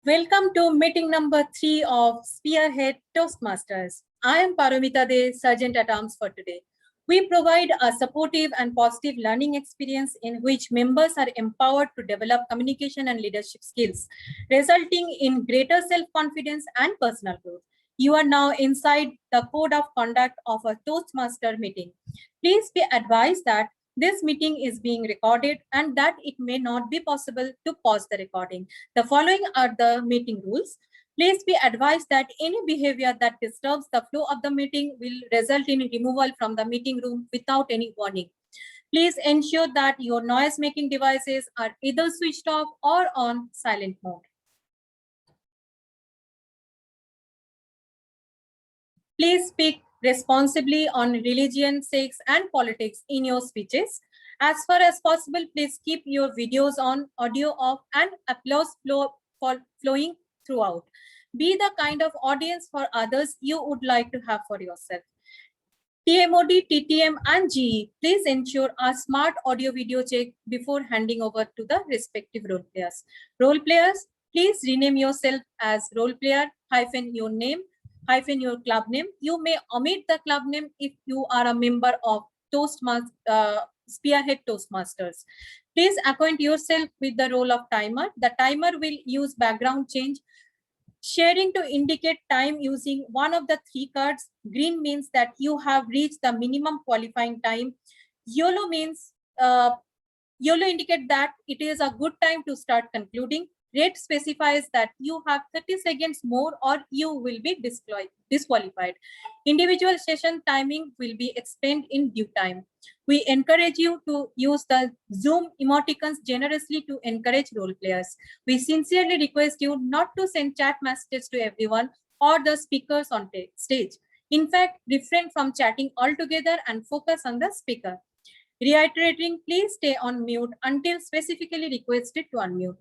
Welcome to meeting number 3 of Spearhead Toastmasters. I am Paramita De, Sergeant at Arms for today. We provide a supportive and positive learning experience in which members are empowered to develop communication and leadership skills, resulting in greater self-confidence and personal growth. You are now inside the code of conduct of a Toastmaster meeting. Please be advised that this meeting is being recorded and that it may not be possible to pause the recording. The following are the meeting rules. Please be advised that any behavior that disturbs the flow of the meeting will result in removal from the meeting room without any warning. Please ensure that your noise-making devices are either switched off or on silent mode. Please speak responsibly on religion, sex, and politics in your speeches. As far as possible, please keep your videos on, audio off, and applause flowing throughout. Be the kind of audience for others you would like to have for yourself. TMOD, TTM, and GE, please ensure a smart audio-video check before handing over to the respective role players. Role players, please rename yourself as role player - your name - your club name. You may omit the club name if you are a member of Spearhead Toastmasters. Please acquaint yourself with the role of timer. The timer will use background change sharing to indicate time using one of the 3 cards. Green means that you have reached the minimum qualifying time. Yellow means yellow indicate that it is a good time to start concluding. Red specifies that you have 30 seconds more or you will be disqualified. Individual session timing will be explained in due time. We encourage you to use the Zoom emoticons generously to encourage role players. We sincerely request you not to send chat messages to everyone or the speakers on stage. In fact, refrain from chatting altogether and focus on the speaker. Reiterating, please stay on mute until specifically requested to unmute.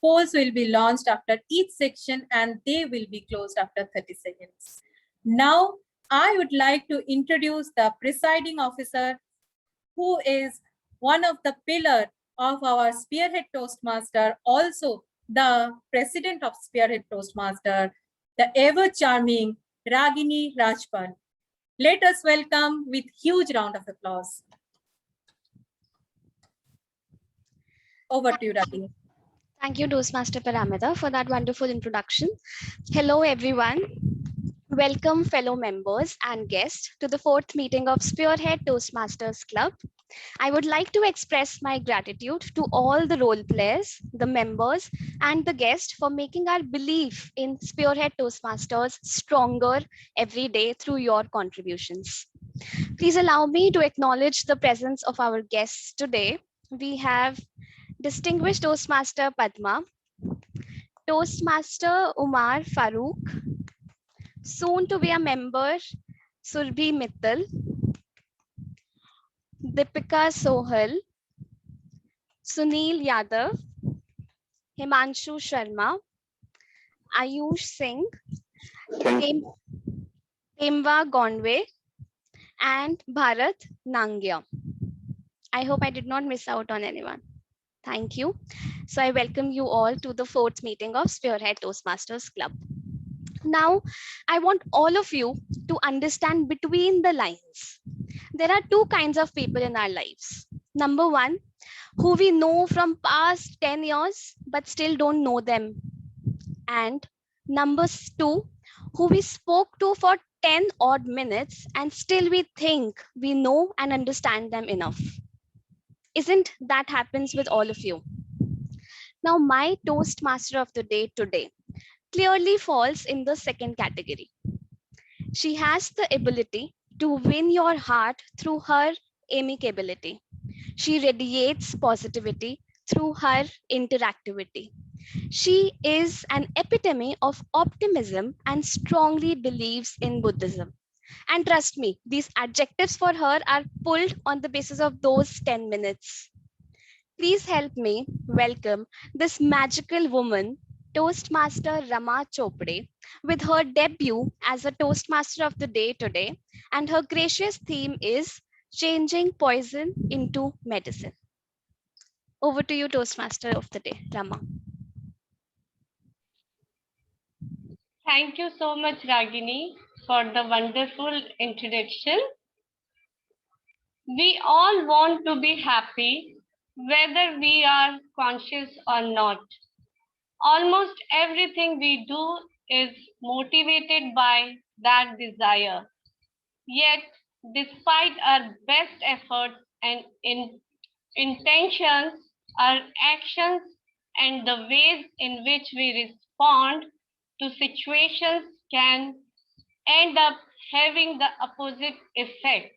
Polls will be launched after each section and they will be closed after 30 seconds. Now, I would like to introduce the presiding officer, who is one of the pillars of our Spearhead Toastmaster, also the president of Spearhead Toastmaster, the ever-charming Ragini Rajpan. Let us welcome with huge round of applause. Over to you, Ragini. Thank you, Toastmaster Paramita, for that wonderful introduction. Hello, everyone. Welcome, fellow members and guests, to the 4th meeting of Spearhead Toastmasters Club. I would like to express my gratitude to all the role players, the members, and the guests for making our belief in Spearhead Toastmasters stronger every day through your contributions. Please allow me to acknowledge the presence of our guests today. We have Distinguished Toastmaster Padma, Toastmaster Umar Farooq, soon to be a member Surbhi Mittal, Deepika Sohal, Sunil Yadav, Himanshu Sharma, Ayush Singh, Temwa Gondwe, and Bharat Nangia. I hope I did not miss out on anyone. Thank you. So I welcome you all to the 4th meeting of Spearhead Toastmasters Club. Now, I want all of you to understand between the lines. There are 2 kinds of people in our lives. Number 1, who we know from past 10 years, but still don't know them. And number 2, who we spoke to for 10 odd minutes and still we think we know and understand them enough. Isn't that happens with all of you? Now, my Toastmaster of the day today clearly falls in the 2nd category. She has the ability to win your heart through her amicability. She radiates positivity through her interactivity. She is an epitome of optimism and strongly believes in Buddhism. And trust me, these adjectives for her are pulled on the basis of those 10 minutes. Please help me welcome this magical woman, Toastmaster Rama Chopde, with her debut as a Toastmaster of the day today. And her gracious theme is changing poison into medicine. Over to you, Toastmaster of the day, Rama. Thank you so much, Ragini, for the wonderful introduction. We all want to be happy, whether we are conscious or not. Almost everything we do is motivated by that desire. Yet, despite our best efforts and intentions, our actions and the ways in which we respond to situations can end up having the opposite effect.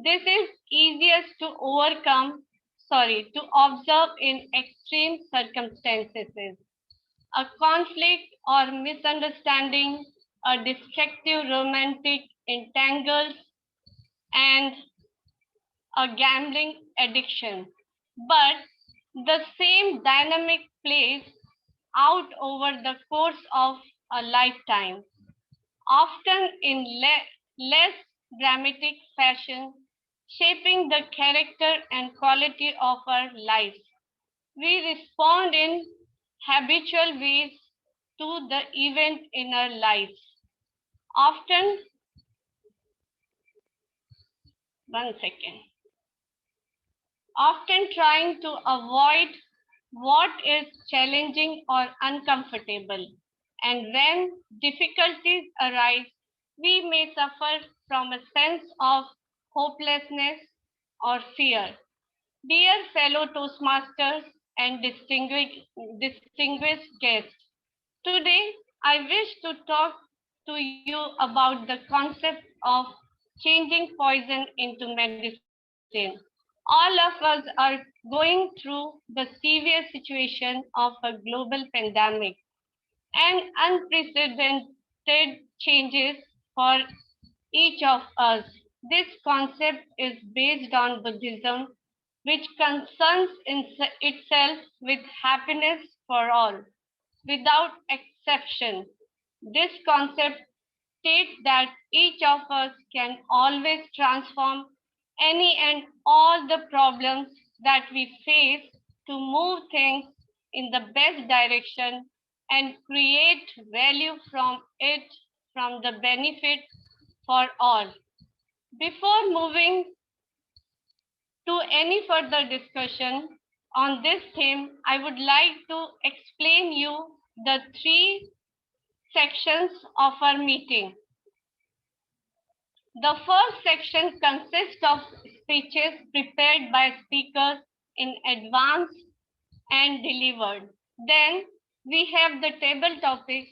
This is easiest to to observe in extreme circumstances. A conflict or misunderstanding, a destructive romantic entangles, and a gambling addiction. But the same dynamic plays out over the course of a lifetime, often in less dramatic fashion, shaping the character and quality of our lives. We respond in habitual ways to the event in our lives, often, one second, often trying to avoid what is challenging or uncomfortable. And when difficulties arise, we may suffer from a sense of hopelessness or fear. Dear fellow Toastmasters and distinguished guests, today I wish to talk to you about the concept of changing poison into medicine. All of us are going through the severe situation of a global pandemic and unprecedented changes for each of us. This concept is based on Buddhism, which concerns itself with happiness for all, without exception. This concept states that each of us can always transform any and all the problems that we face to move things in the best direction and create value from it, from the benefit for all. Before moving to any further discussion on this theme, I would like to explain you the three sections of our meeting. The first section consists of speeches prepared by speakers in advance and delivered. Then we have the table topics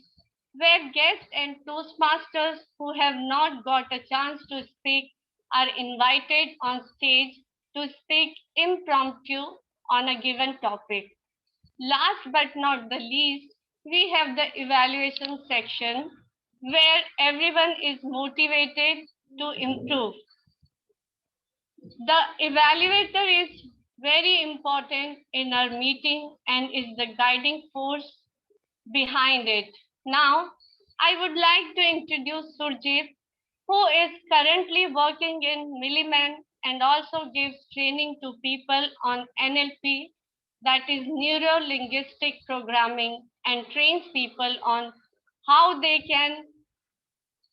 where guests and Toastmasters who have not got a chance to speak are invited on stage to speak impromptu on a given topic. Last but not the least, we have the evaluation section where everyone is motivated to improve. The evaluator is very important in our meeting and is the guiding force behind it. Now, I would like to introduce Surjit, who is currently working in Milliman and also gives training to people on NLP, that is neuro-linguistic programming, and trains people on how they can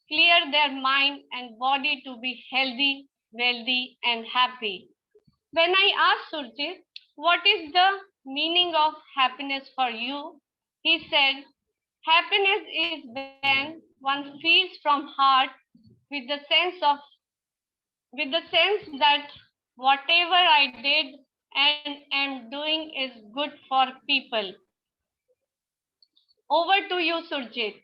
clear their mind and body to be healthy, wealthy, and happy. When I asked Surjit, what is the meaning of happiness for you? He said, happiness is when one feels from heart with the sense that whatever I did and am doing is good for people. Over to you, Surjit.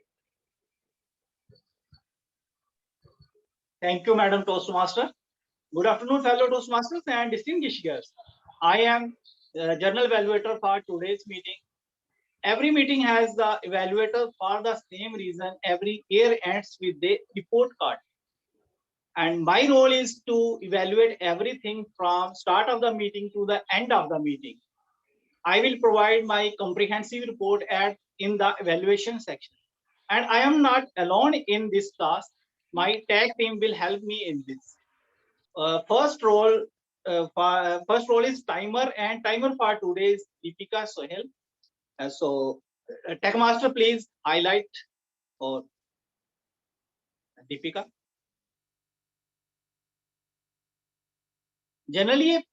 Thank you, Madam Toastmaster. Good afternoon, fellow Toastmasters and distinguished guests. I am the General Evaluator for today's meeting. Every meeting has the evaluator for the same reason. Every year ends with the report card. And my role is to evaluate everything from start of the meeting to the end of the meeting. I will provide my comprehensive report in the evaluation section. And I am not alone in this task. My tag team will help me in this. First role is timer, and timer for today is Deepika Sohel. So, Tech Master, please highlight or Deepika? Generally,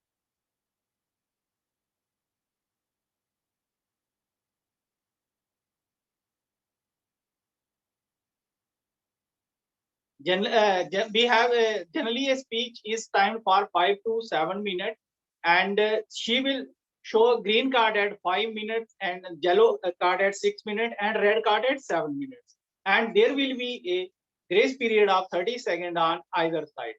we have generally a speech is timed for 5 to 7 minutes, and she will show green card at 5 minutes and yellow card at 6 minutes and red card at 7 minutes. And there will be a grace period of 30 seconds on either side.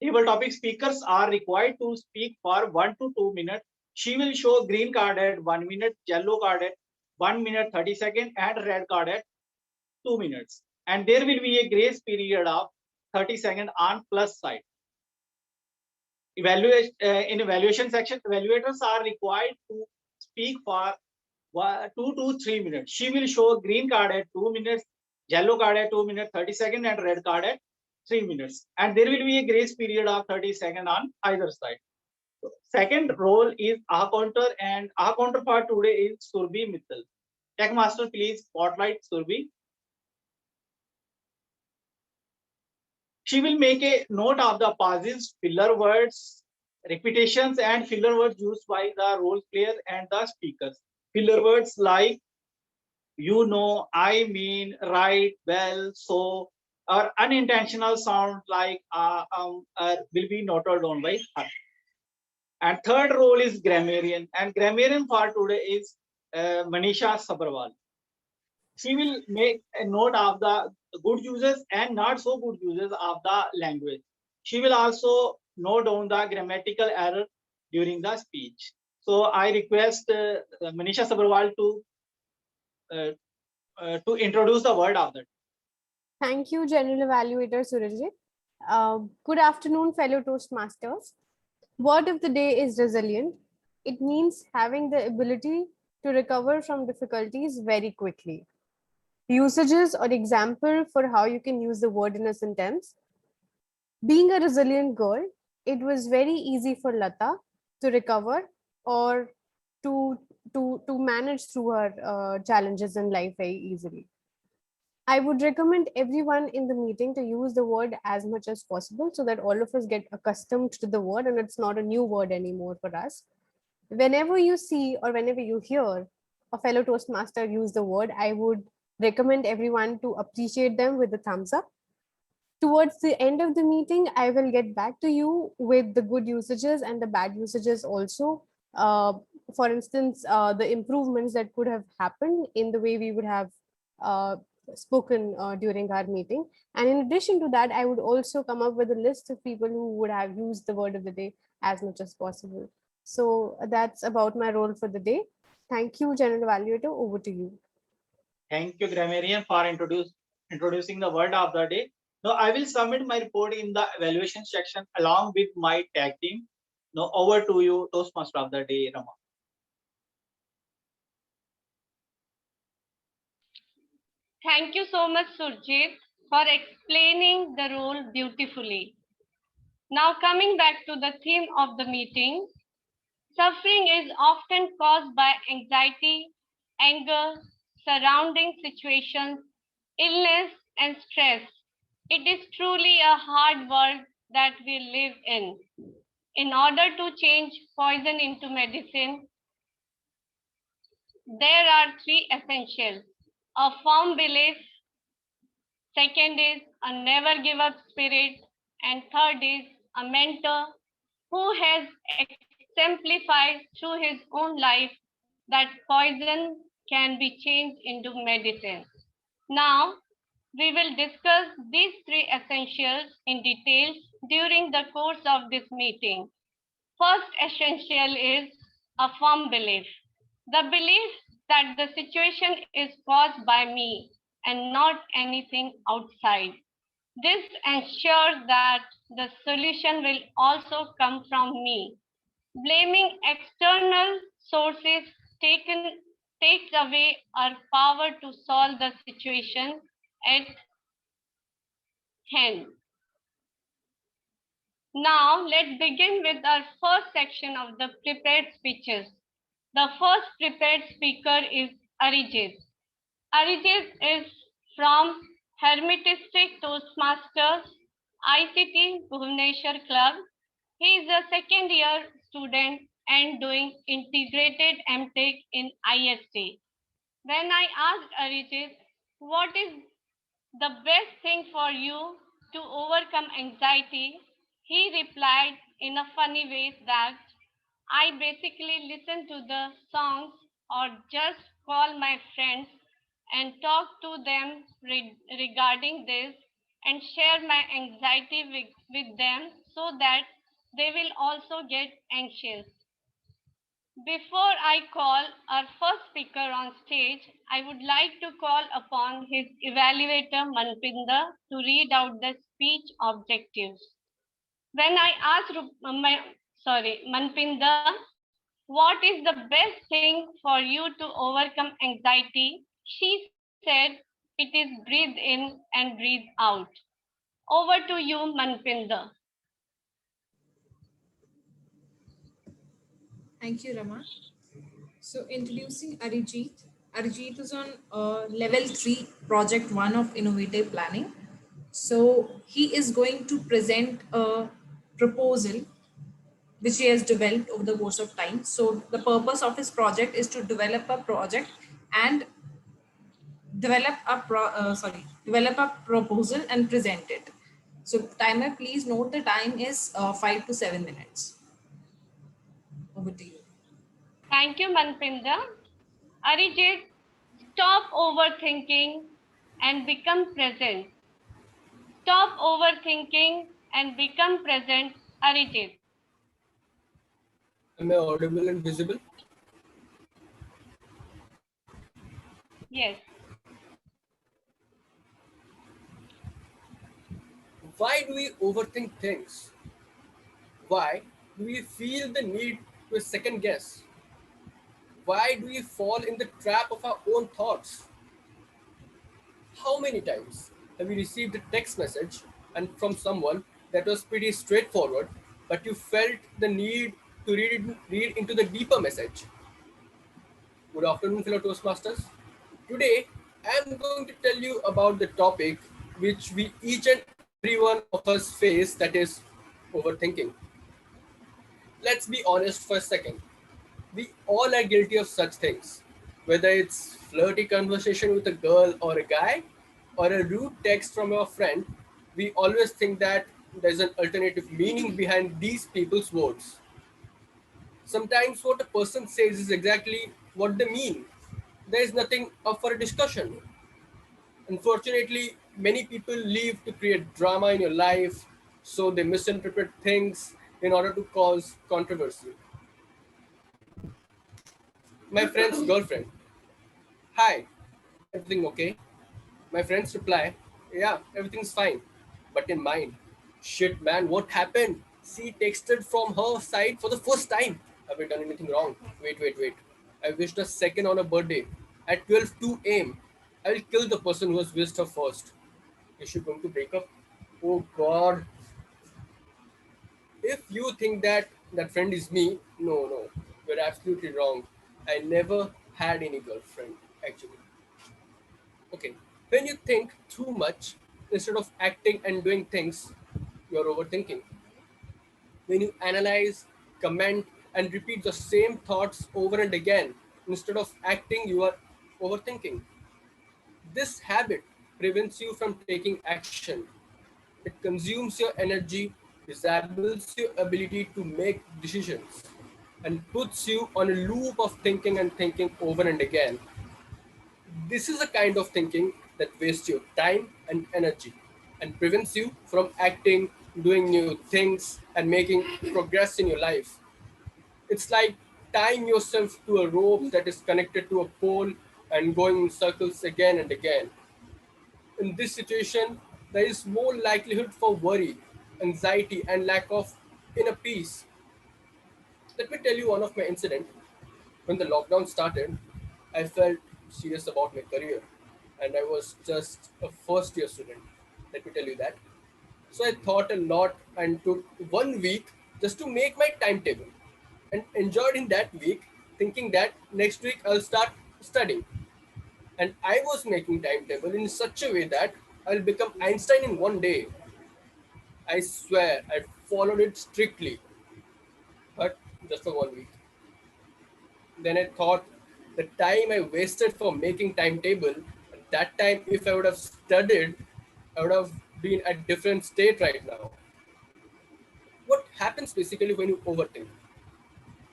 Table topic speakers are required to speak for 1 to 2 minutes. She will show green card at 1 minute, yellow card at 1 minute 30 seconds, and red card at 2 minutes. And there will be a grace period of 30 seconds on plus side. Evaluation in evaluation section, evaluators are required to speak for 2 to 3 minutes. She will show green card at 2 minutes, yellow card at 2 minutes 30 seconds, and red card at 3 minutes. And there will be a grace period of 30 seconds on either side. Second role is A counter, and A counter for today is Surbhi Mittal. Tech master, please spotlight Surbhi. She will make a note of the pauses, filler words, repetitions, and filler words used by the role player and the speakers. Filler words like you know, I mean, right, well, so, or unintentional sound like will be noted down by her. And third role is grammarian, and grammarian for today is Manisha Sabharwal. She will make a note of the good uses and not so good uses of the language. She will also note down the grammatical error during the speech. So I request Manisha Sabharwal to introduce the word of that. Thank you, General Evaluator Surajit. Good afternoon, fellow Toastmasters. Word of the day is resilient. It means having the ability to recover from difficulties very quickly. Usages or example for how you can use the word in a sentence. Being a resilient girl, it was very easy for Lata to recover or to manage through her challenges in life very easily. I would recommend everyone in the meeting to use the word as much as possible so that all of us get accustomed to the word and it's not a new word anymore for us. Whenever you see or whenever you hear a fellow Toastmaster use the word, I would recommend everyone to appreciate them with a thumbs up. Towards the end of the meeting, I will get back to you with the good usages and the bad usages also. For instance, the improvements that could have happened in the way we would have spoken during our meeting. And in addition to that, I would also come up with a list of people who would have used the word of the day as much as possible. So that's about my role for the day. Thank you, General Evaluator. Over to you. Thank you, grammarian, for introducing the word of the day. Now I will submit my report in the evaluation section along with my tag team. Now over to you, Toastmaster of the day, Rama. Thank you so much, Surjit, for explaining the role beautifully. Now coming back to the theme of the meeting, suffering is often caused by anxiety, anger, surrounding situations, illness, and stress. It is truly a hard world that we live in. In order to change poison into medicine, there are three essentials: a firm belief, second is a never give up spirit, and third is a mentor who has exemplified through his own life that poison can be changed into medicine. Now, we will discuss these three essentials in detail during the course of this meeting. First essential is a firm belief. The belief that the situation is caused by me and not anything outside. This ensures that the solution will also come from me. Blaming external sources takes away our power to solve the situation at hand. Now, let's begin with our first section of the prepared speeches. The first prepared speaker is Arijit. Arijit is from Hermetistic Toastmasters, ICT Bhubaneswar Club. He is a second year student and doing integrated MTech in IST. When I asked Arijit, what is the best thing for you to overcome anxiety, he replied in a funny way that I basically listen to the songs or just call my friends and talk to them regarding this and share my anxiety with them so that they will also get anxious. Before I call our first speaker on stage, I would like to call upon his evaluator Manpinda to read out the speech objectives. When I asked Manpinda, what is the best thing for you to overcome anxiety? She said, it is breathe in and breathe out. Over to you, Manpinda. Thank you, Rama. So introducing Arijit. Arijit is on level 3, project 1 of innovative planning. So he is going to present a proposal which he has developed over the course of time. So the purpose of his project is to develop a project and develop a proposal and present it. So timer, please note the time is 5 to 7 minutes. Over to you. Thank you, Manpinda. Arijit, stop overthinking and become present. Stop overthinking and become present, Arijit. Am I audible and visible? Yes. Why do we overthink things? Why do we feel the need to second guess? Why do we fall in the trap of our own thoughts? How many times have you received a text message and from someone that was pretty straightforward, but you felt the need to read into the deeper message? Good afternoon, fellow Toastmasters. Today, I am going to tell you about the topic which we each and every one of us face, that is overthinking. Let's be honest for a second. We all are guilty of such things, whether it's flirty conversation with a girl or a guy, or a rude text from your friend. We always think that there's an alternative meaning behind these people's words. Sometimes what a person says is exactly what they mean. There is nothing up for a discussion. Unfortunately, many people leave to create drama in your life, so they misinterpret things in order to cause controversy. My friend's girlfriend. Hi, everything okay? My friends reply, yeah, everything's fine. But in mind, shit man, what happened? She texted from her side for the first time. Have I done anything wrong? Wait. I wished her second on her birthday at 12:02 a.m. I will kill the person who has wished her first. Is she going to break up? Oh god. If you think that that friend is me, no, you're absolutely wrong. I never had any girlfriend, actually. Okay, when you think too much instead of acting and doing things, you're overthinking. When you analyze, comment, and repeat the same thoughts over and again instead of acting, you are overthinking. This habit prevents you from taking action. It consumes your energy, disables your ability to make decisions, and puts you on a loop of thinking and thinking over and again. This is a kind of thinking that wastes your time and energy and prevents you from acting, doing new things, and making progress in your life. It's like tying yourself to a rope that is connected to a pole and going in circles again and again. In this situation, there is more likelihood for worry, anxiety, and lack of inner peace. Let me tell you one of my incident. When the lockdown started, I felt serious about my career, and I was just a first year student. Let me tell you that. So I thought a lot and took 1 week just to make my timetable, and enjoyed in that week, thinking that next week I'll start studying. And I was making timetable in such a way that I'll become Einstein in one day. I swear I followed it strictly, but just for 1 week. Then I thought the time I wasted for making timetable, at that time, if I would have studied, I would have been at different state right now. What happens basically when you overthink?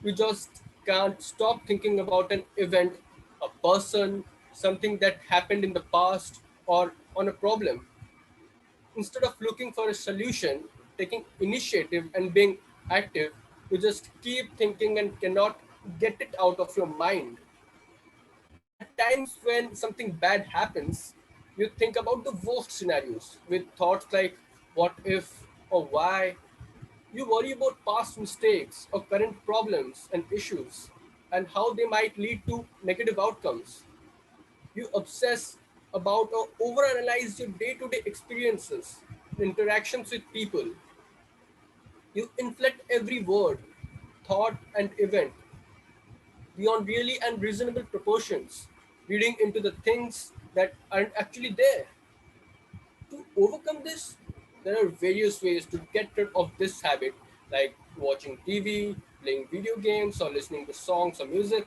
You just can't stop thinking about an event, a person, something that happened in the past, or on a problem. Instead of looking for a solution, taking initiative and being active, you just keep thinking and cannot get it out of your mind. At times when something bad happens, you think about the worst scenarios with thoughts like what if or why. You worry about past mistakes or current problems and issues and how they might lead to negative outcomes. You obsess about or overanalyze your day to day experiences, interactions with people. You inflate every word, thought, and event beyond really and reasonable proportions, reading into the things that aren't actually there. To overcome this, there are various ways to get rid of this habit, like watching TV, playing video games, or listening to songs or music,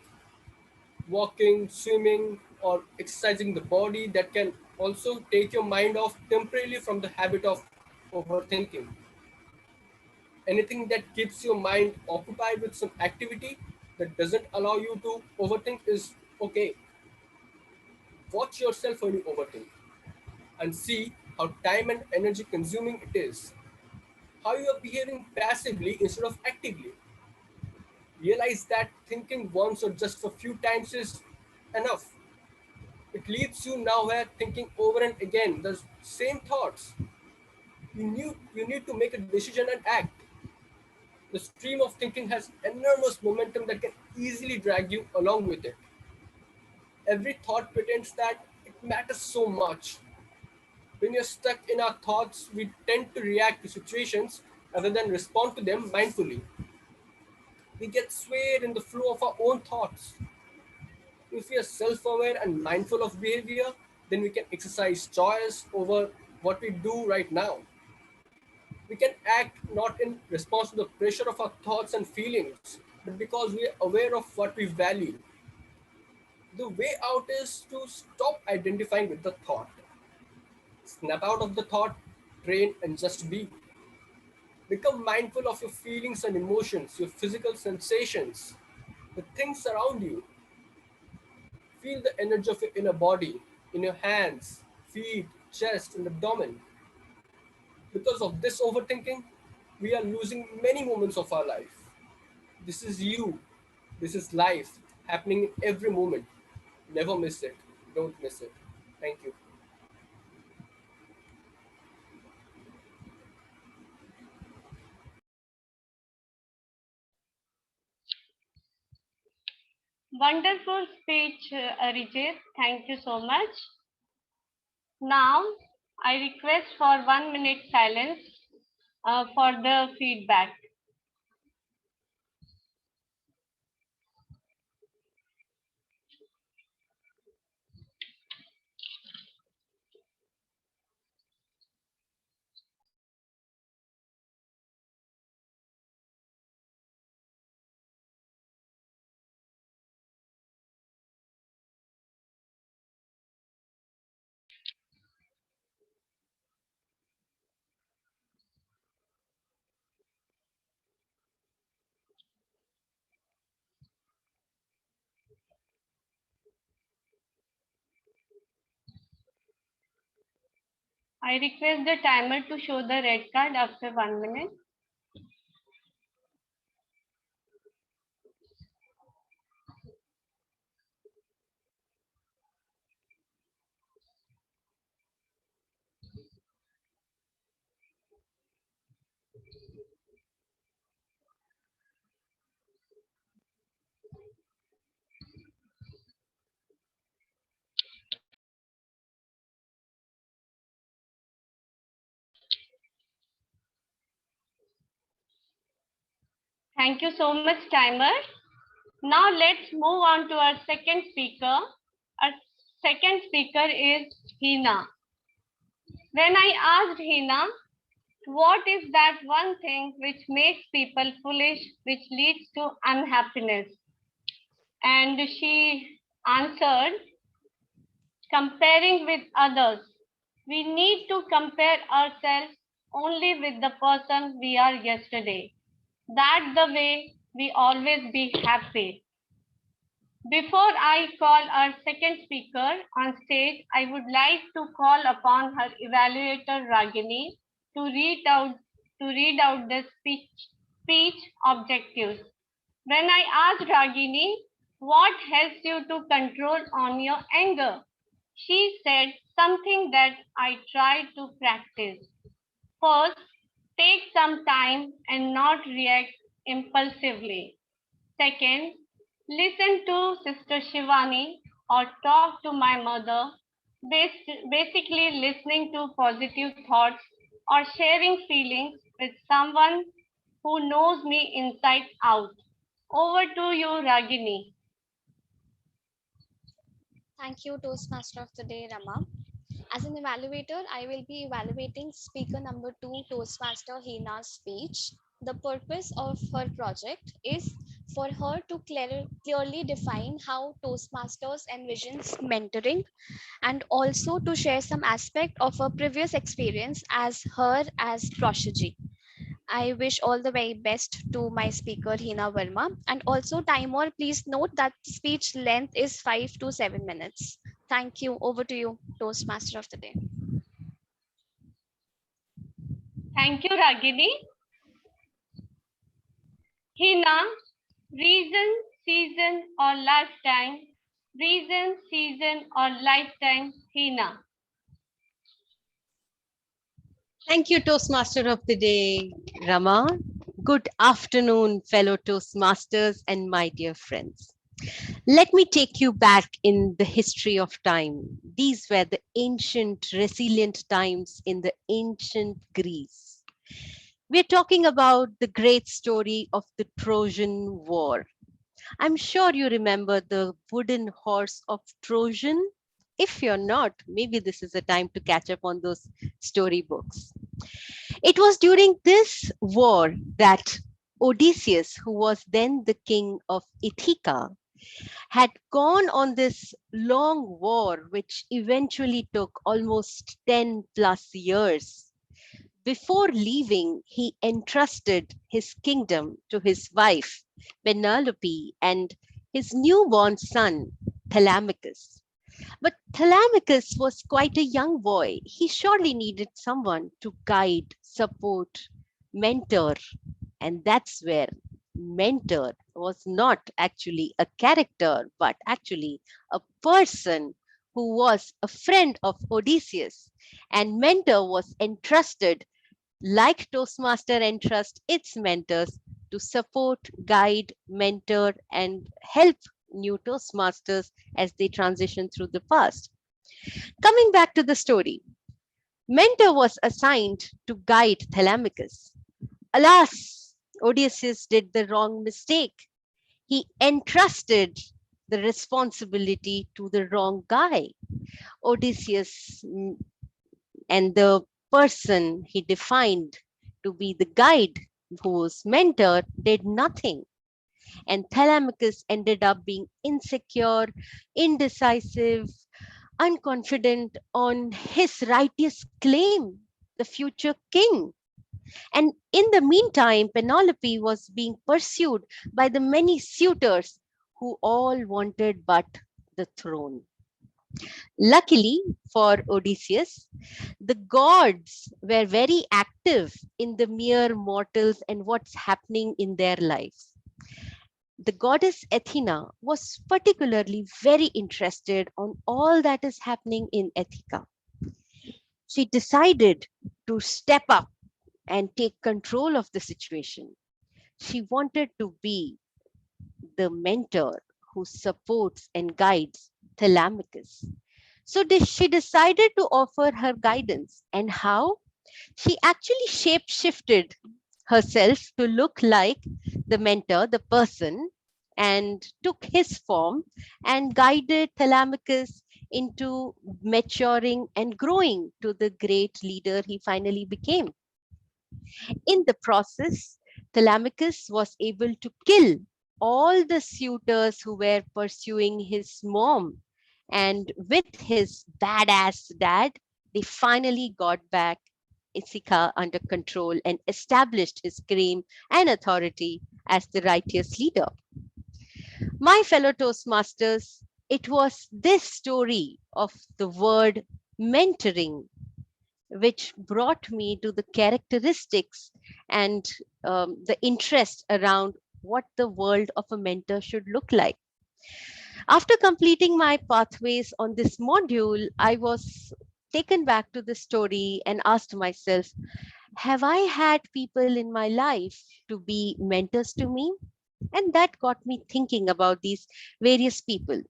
walking, swimming, or exercising the body that can also take your mind off temporarily from the habit of overthinking. Anything that keeps your mind occupied with some activity that doesn't allow you to overthink is okay. Watch yourself when you overthink and see how time and energy consuming it is, how you are behaving passively instead of actively. Realize that thinking once or just for few times is enough. It leaves you nowhere thinking over and again the same thoughts. You need to make a decision and act. The stream of thinking has enormous momentum that can easily drag you along with it. Every thought pretends that it matters so much. When you're stuck in our thoughts, we tend to react to situations rather than respond to them mindfully. We get swayed in the flow of our own thoughts. If we are self aware and mindful of behavior, then we can exercise choice over what we do right now. We can act not in response to the pressure of our thoughts and feelings, but because we are aware of what we value. The way out is to stop identifying with the thought, snap out of the thought, train, and just be. Become mindful of your feelings and emotions, your physical sensations, the things around you. Feel the energy of your inner body in your hands, feet, chest, and abdomen. Because of this overthinking, we are losing many moments of our life. This is you. This is life happening in every moment. Never miss it. Don't miss it. Thank you. Wonderful speech, Arijit. Thank you so much. Now, I request for 1 minute silence for the feedback. I request the timer to show the red card after 1 minute. Thank you so much, timer. Now let's move on to our second speaker. Our second speaker is Hina. When I asked Hina, what is that one thing which makes people foolish, which leads to unhappiness? And she answered, comparing with others. We need to compare ourselves only with the person we are yesterday. That's the way we always be happy. Before I call our second speaker on stage, I would like to call upon her evaluator Ragini to read out the speech objectives. When I asked Ragini, what helps you to control on your anger? She said something that I try to practice. First, take some time and not react impulsively. Second, listen to Sister Shivani or talk to my mother, basically listening to positive thoughts or sharing feelings with someone who knows me inside out. Over to you, Ragini. Thank you, Toastmaster of the Day, Rama. As an evaluator, I will be evaluating speaker number 2, Toastmaster Hina's speech. The purpose of her project is for her to clearly define how Toastmasters envisions mentoring and also to share some aspect of her previous experience as Proshiji. I wish all the very best to my speaker Hina Verma, and also timer, please note that speech length is 5 to 7 minutes. Thank you. Over to you, Toastmaster of the Day. Thank you, Ragini. Hina, reason, season, or lifetime. Reason, season, or lifetime, Hina. Thank you, Toastmaster of the Day, Rama. Good afternoon, fellow Toastmasters and my dear friends. Let me take you back in the history of time. These were the ancient, resilient times in the ancient Greece. We're talking about the great story of the Trojan War. I'm sure you remember the wooden horse of Trojan. If you're not, maybe this is a time to catch up on those storybooks. It was during this war that Odysseus, who was then the king of Ithaca, had gone on this long war, which eventually took almost 10 plus years. Before leaving, he entrusted his kingdom to his wife, Penelope, and his newborn son, Telemachus. But Telemachus was quite a young boy. He surely needed someone to guide, support, mentor. And that's where mentor was not actually a character, but actually a person who was a friend of Odysseus. And mentor was entrusted, like Toastmaster entrust its mentors, to support, guide, mentor, and help new Toastmasters as they transition through the past. Coming back to the story, mentor was assigned to guide Telemachus. Alas, Odysseus did the wrong mistake. He entrusted the responsibility to the wrong guy. Odysseus and the person he defined to be the guide, whose mentor, did nothing. And Telemachus ended up being insecure, indecisive, unconfident on his righteous claim, the future king. And in the meantime, Penelope was being pursued by the many suitors who all wanted but the throne. Luckily for Odysseus, the gods were very active in the mere mortals and what's happening in their lives. The goddess Athena was particularly very interested on all that is happening in Ithaca. She decided to step up and take control of the situation. She wanted to be the mentor who supports and guides Telemachus. So she decided to offer her guidance. And how? She actually shape-shifted herself to look like the mentor, the person, and took his form and guided Telemachus into maturing and growing to the great leader he finally became. In the process, Telemachus was able to kill all the suitors who were pursuing his mom. And with his badass dad, they finally got back Ithaca under control and established his claim and authority as the righteous leader. My fellow Toastmasters, it was this story of the word mentoring which brought me to the characteristics and the interest around what the world of a mentor should look like. After completing my pathways on this module, I was taken back to the story and asked myself, have I had people in my life to be mentors to me? And that got me thinking about these various people,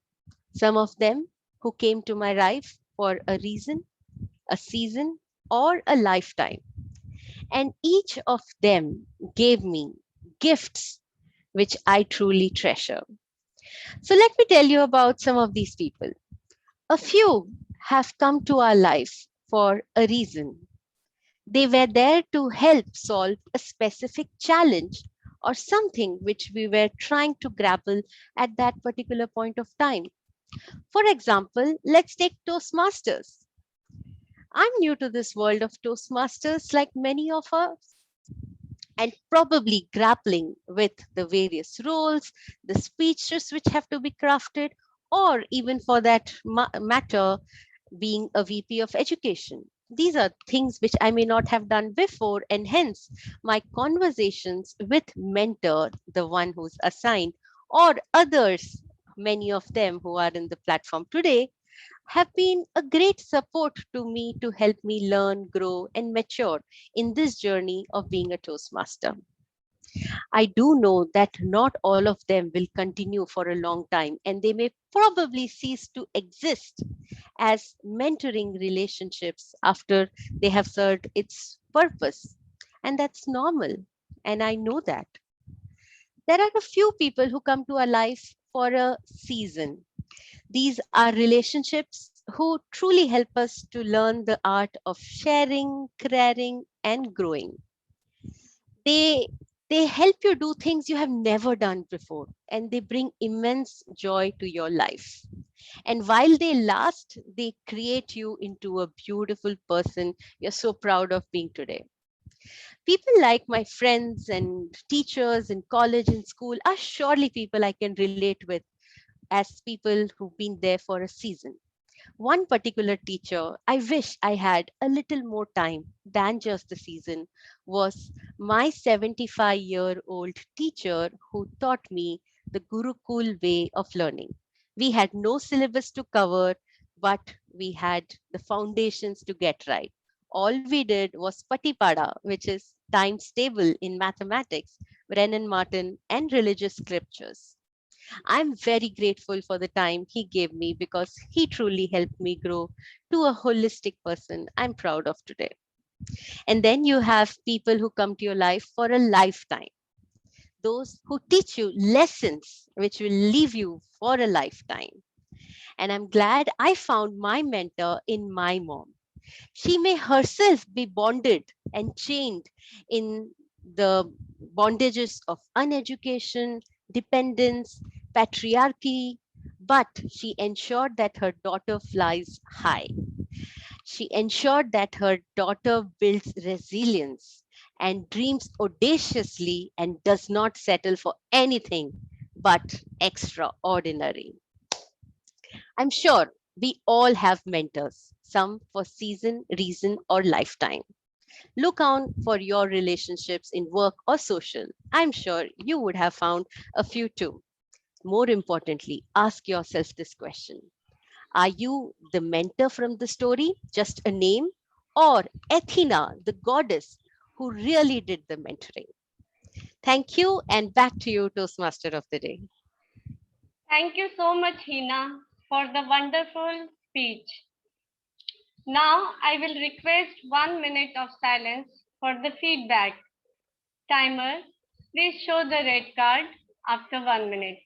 some of them who came to my life for a reason, a season, or a lifetime. And each of them gave me gifts which I truly treasure. So let me tell you about some of these people. A few have come to our life for a reason. They were there to help solve a specific challenge or something which we were trying to grapple at that particular point of time. For example, let's take Toastmasters. I'm new to this world of Toastmasters like many of us, and probably grappling with the various roles, the speeches which have to be crafted, or even for that matter, being a VP of education. These are things which I may not have done before, and hence my conversations with mentor, the one who's assigned, or others, many of them who are in the platform today, have been a great support to me to help me learn, grow, and mature in this journey of being a Toastmaster. I do know that not all of them will continue for a long time, and they may probably cease to exist as mentoring relationships after they have served its purpose. And that's normal. And I know that. There are a few people who come to our life for a season. These are relationships who truly help us to learn the art of sharing, caring, and growing. They they help you do things you have never done before, and they bring immense joy to your life. And while they last, they create you into a beautiful person you're so proud of being today. People like my friends and teachers in college and school are surely people I can relate with as people who've been there for a season. One particular teacher I wish I had a little more time than just the season was my 75-year-old teacher who taught me the Gurukul way of learning. We had no syllabus to cover, but we had the foundations to get right. All we did was Patipada, which is times table in mathematics, Brennan Martin, and religious scriptures. I'm very grateful for the time he gave me because he truly helped me grow to a holistic person I'm proud of today. And then you have people who come to your life for a lifetime, those who teach you lessons which will leave you for a lifetime. And I'm glad I found my mentor in my mom. She may herself be bonded and chained in the bondages of uneducation, dependence, patriarchy, but she ensured that her daughter flies high. She ensured that her daughter builds resilience and dreams audaciously and does not settle for anything but extraordinary. I'm sure we all have mentors, some for season, reason, or lifetime. Look out for your relationships in work or social. I'm sure you would have found a few too. More importantly, ask yourself this question. Are you the mentor from the story, just a name, or Athena, the goddess who really did the mentoring? Thank you, and back to you, Toastmaster of the Day. Thank you so much, Hina, for the wonderful speech. Now I will request 1 minute of silence for the feedback. Timer, please show the red card after 1 minute.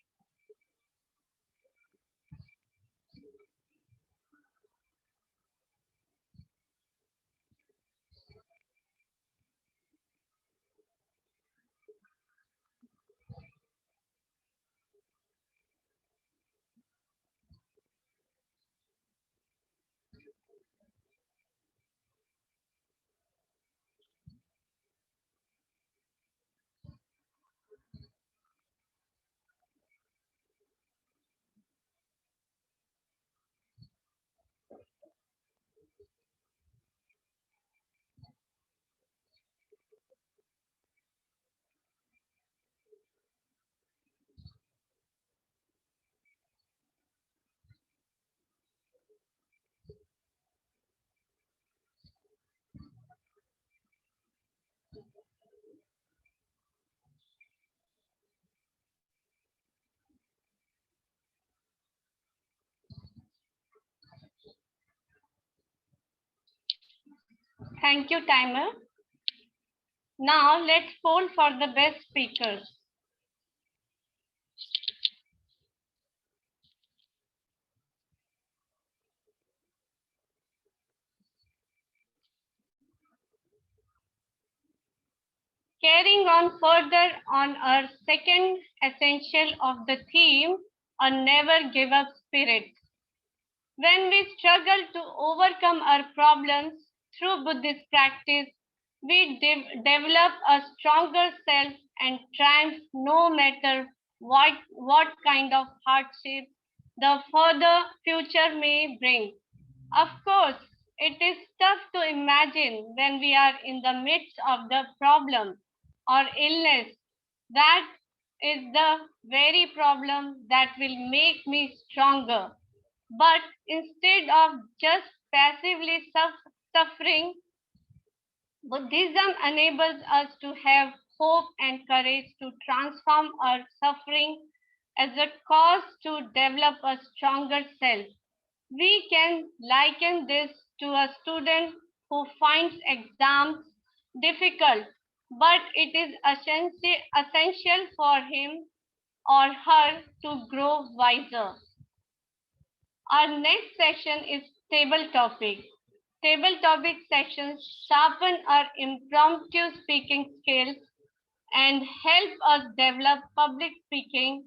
Thank you, timer. Now let's poll for the best speakers. Carrying on further on our second essential of the theme, a never give up spirit. When we struggle to overcome our problems through Buddhist practice, we develop a stronger self and triumph no matter what kind of hardship the further future may bring. Of course, it is tough to imagine when we are in the midst of the problem or illness. That is the very problem that will make me stronger. But instead of just passively suffering, Buddhism enables us to have hope and courage to transform our suffering as a cause to develop a stronger self. We can liken this to a student who finds exams difficult, but it is essential for him or her to grow wiser. Our next section is table topic. Table topic sections sharpen our impromptu speaking skills and help us develop public speaking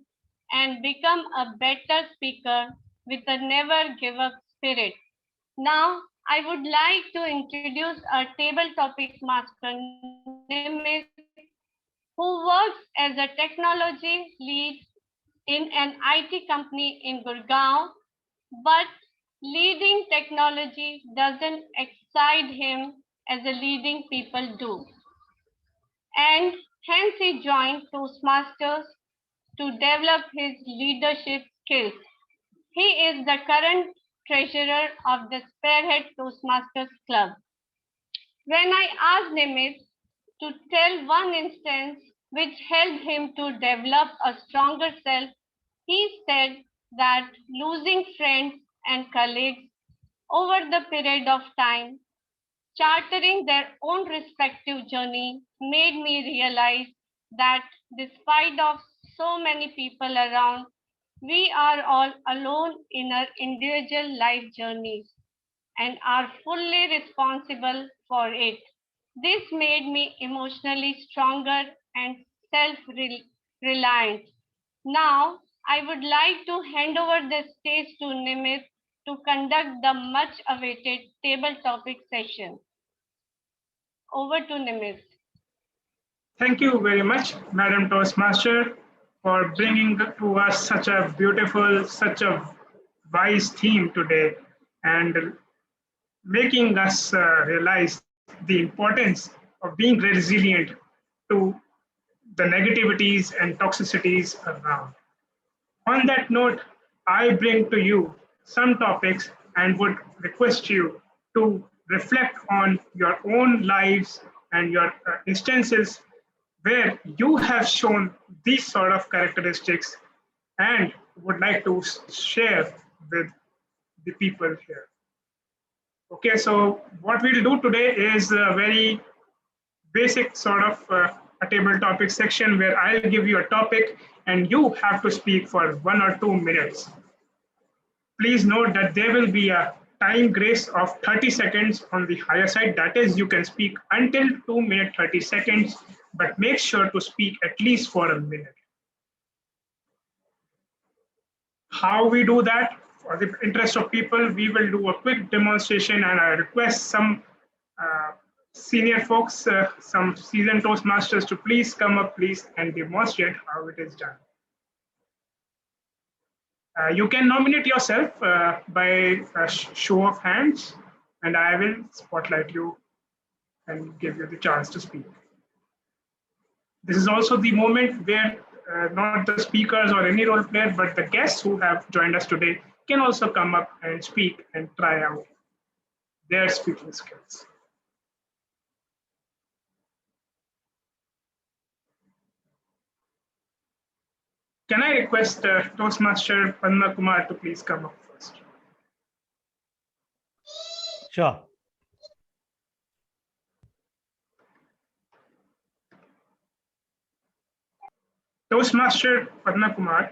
and become a better speaker with a never give up spirit. Now, I would like to introduce our table topic master, Nimit, who works as a technology lead in an IT company in Gurgaon, but leading technology doesn't excite him as a leading people do. And hence he joined Toastmasters to develop his leadership skills. He is the current treasurer of the Spearhead Toastmasters Club. When I asked Nimit to tell one instance which helped him to develop a stronger self, he said that losing friends and colleagues over the period of time, chartering their own respective journey, made me realize that despite of so many people around, we are all alone in our individual life journeys and are fully responsible for it. This made me emotionally stronger and self-reliant. Now, I would like to hand over the stage to Nimit to conduct the much-awaited table topic session. Over to Nimit. Thank you very much, Madam Toastmaster, for bringing to us such a beautiful, such a wise theme today and making us realize the importance of being resilient to the negativities and toxicities around. On that note, I bring to you some topics and would request you to reflect on your own lives and your instances where you have shown these sort of characteristics and would like to share with the people here. Okay, so what we'll do today is a very basic sort of a table topic section where I'll give you a topic and you have to speak for 1 or 2 minutes. Please note that there will be a time grace of 30 seconds on the higher side. That is, you can speak until 2 minutes 30 seconds, but make sure to speak at least for a minute. How we do that? For the interest of people, we will do a quick demonstration and I request some senior folks, some seasoned Toastmasters to please come up, please, and demonstrate how it is done. You can nominate yourself by a show of hands, and I will spotlight you and give you the chance to speak. This is also the moment where not the speakers or any role player, but the guests who have joined us today can also come up and speak and try out their speaking skills. Can I request Toastmaster Padma Kumar to please come up first? Sure. Toastmaster Padma Kumar,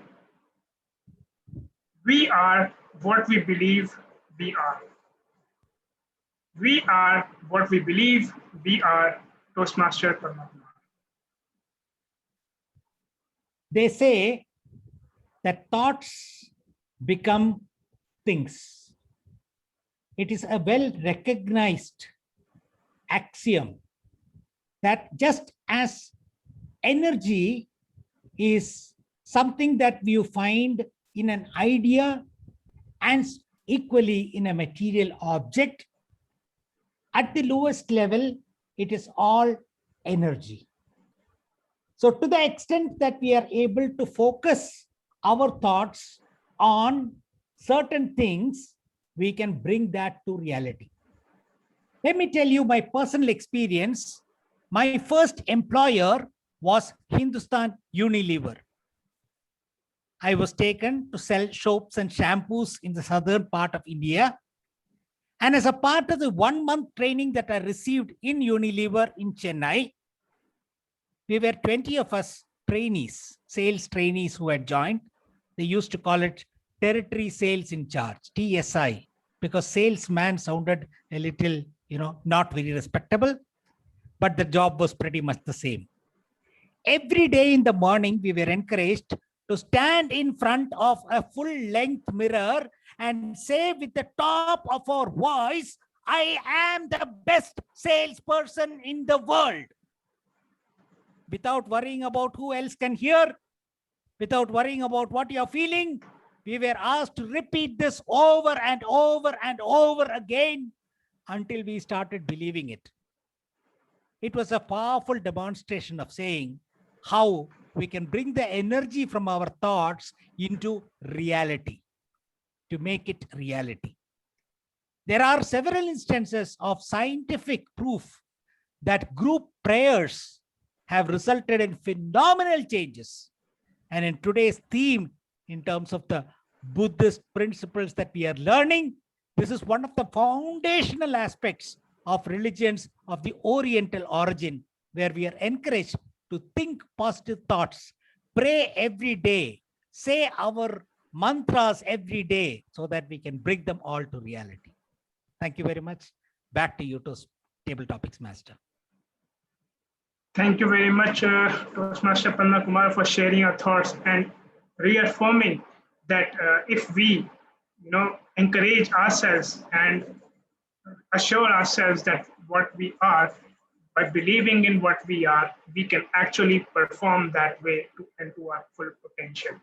we are what we believe we are. We are what we believe we are, Toastmaster Padma Kumar. They say that thoughts become things. It is a well-recognized axiom that just as energy is something that you find in an idea and equally in a material object, at the lowest level, it is all energy. So to the extent that we are able to focus our thoughts on certain things, we can bring that to reality. Let me tell you my personal experience. My first employer was Hindustan Unilever. I was taken to sell soaps and shampoos in the southern part of India. And as a part of the 1-month training that I received in Unilever in Chennai, we were 20 of us trainees, sales trainees who had joined. They used to call it territory sales in charge, TSI, because salesman sounded a little, not very respectable, but the job was pretty much the same. Every day in the morning, we were encouraged to stand in front of a full-length mirror and say with the top of our voice, I am the best salesperson in the world. Without worrying about who else can hear, without worrying about what you're feeling, we were asked to repeat this over and over and over again until we started believing it. It was a powerful demonstration of saying how we can bring the energy from our thoughts into reality, to make it reality. There are several instances of scientific proof that group prayers have resulted in phenomenal changes. And in today's theme, in terms of the Buddhist principles that we are learning, this is one of the foundational aspects of religions of the Oriental origin, where we are encouraged to think positive thoughts, pray every day, say our mantras every day, so that we can bring them all to reality. Thank you very much. Back to you, Table Topics Master. Thank you very much, Toastmaster Padma Kumar, for sharing your thoughts and reaffirming that if we, encourage ourselves and assure ourselves that what we are, by believing in what we are, we can actually perform that way and to our full potential.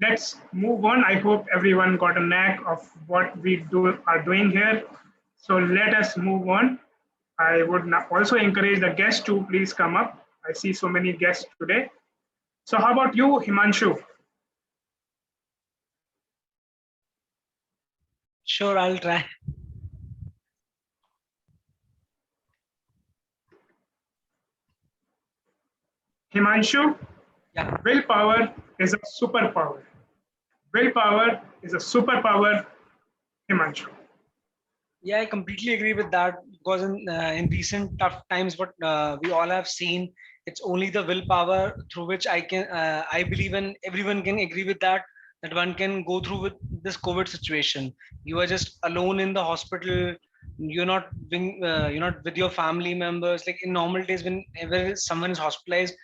Let's move on. I hope everyone got a knack of what we are doing here. So let us move on. I would also encourage the guests to please come up. I see so many guests today. So how about you, Himanshu? Sure, I'll try. Himanshu, Yeah. Willpower is a superpower. Willpower is a superpower, Himanshu. Yeah, I completely agree with that, because in recent tough times, what we all have seen, it's only the willpower through which I believe, and everyone can agree with that one can go through with this COVID situation. You are just alone in the hospital. You're not with your family members. Like in normal days, whenever someone is hospitalized,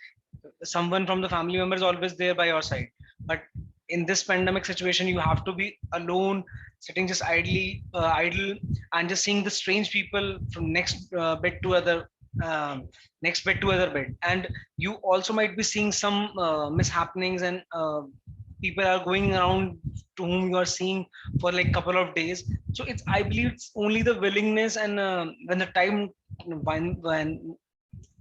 someone from the family member is always there by your side. But in this pandemic situation, you have to be alone, sitting just idle, and just seeing the strange people from next bed to other bed. And you also might be seeing some mishappenings, and people are going around to whom you are seeing for like couple of days. So I believe it's only the willingness, and when the time, when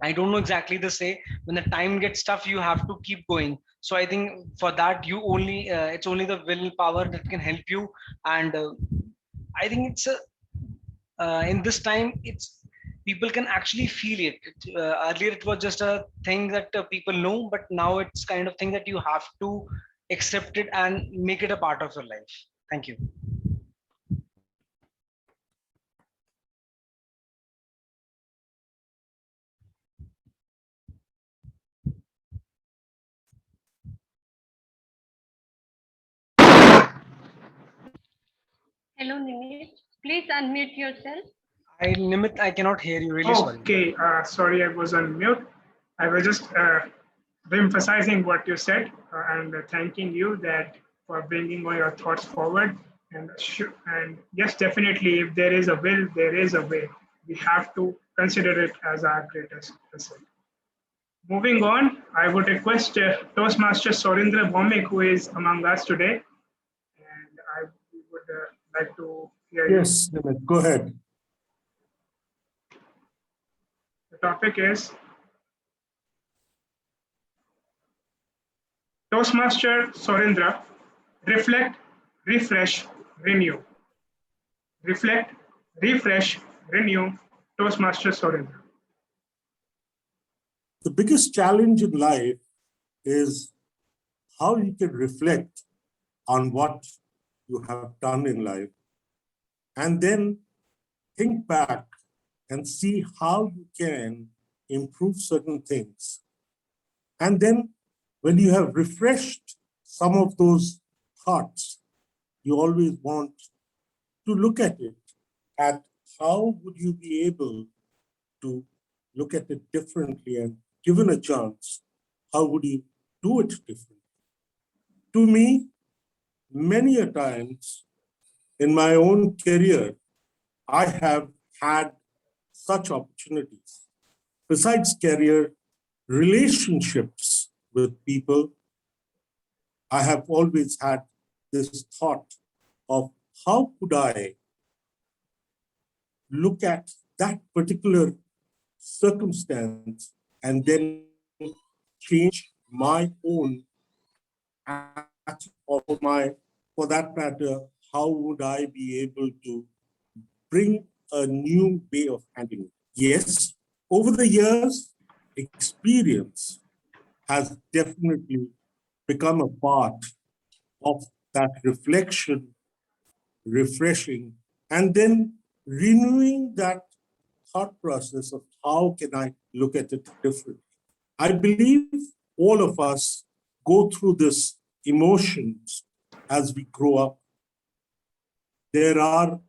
I don't know exactly the say, when the time gets tough, you have to keep going. So I think for that, it's only the willpower that can help you. And I think in this time, people can actually feel it. Earlier, it was just a thing that people know, but now it's kind of thing that you have to accept it and make it a part of your life. Thank you. Hello, Nimit. Please unmute yourself. Nimit, I cannot hear you. Really sorry. Okay, sorry, I was on mute. I was just emphasizing what you said and thanking you that for bringing all your thoughts forward. And yes, definitely, if there is a will, there is a way. We have to consider it as our greatest asset. Moving on, I would request Toastmaster Sorindra Bhaumik, who is among us today, and I would like to hear you. Yes, Nimit, go ahead. The topic is Toastmaster Sorindra, reflect, refresh, renew. Reflect, refresh, renew, Toastmaster Sorindra. The biggest challenge in life is how you can reflect on what you have done in life and then think back and see how you can improve certain things. And then when you have refreshed some of those thoughts, you always want to look at it, at how would you be able to look at it differently, and given a chance, how would you do it differently? To me, many a times in my own career, I have had such opportunities. Besides career, relationships with people, I have always had this thought of how could I look at that particular circumstance and then change my own attitude, or for that matter, how would I be able to bring a new way of handling it? Yes, over the years, experience has definitely become a part of that reflection, refreshing, and then renewing that thought process of how can I look at it differently. I believe all of us go through this emotions as we grow up. There are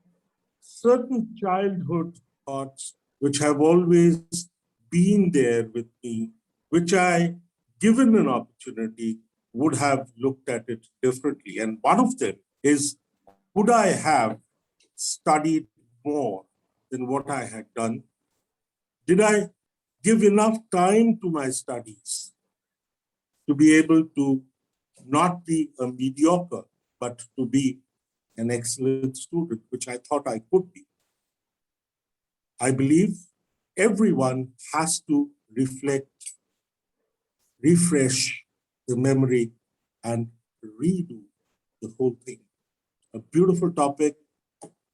certain childhood thoughts which have always been there with me, which I, given an opportunity, would have looked at it differently. And one of them is, would I have studied more than what I had done? Did I give enough time to my studies to be able to not be a mediocre, but to be an excellent student, which I thought I could be? I believe everyone has to reflect, refresh the memory, and redo the whole thing. A beautiful topic,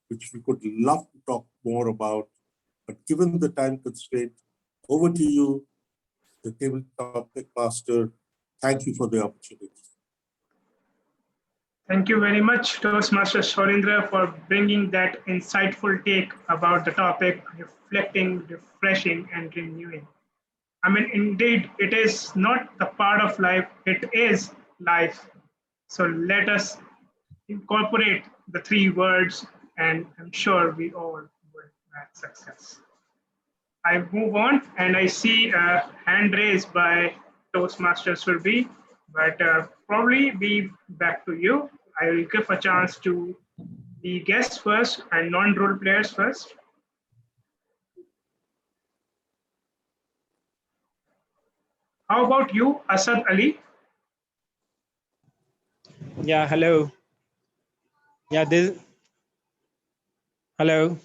which we could love to talk more about, but given the time constraint, over to you, the table topic master. Thank you for the opportunity. Thank you very much, Toastmaster Sorindra, for bringing that insightful take about the topic, reflecting, refreshing, and renewing. I mean, indeed, it is not the part of life, it is life. So let us incorporate the three words, and I'm sure we all will have success. I move on, and I see a hand raised by Toastmaster Surbi, but probably be back to you. I will give a chance to the guests first and non-role players first. How about you, Asad Ali? Yeah, hello. Yeah, this. Hello.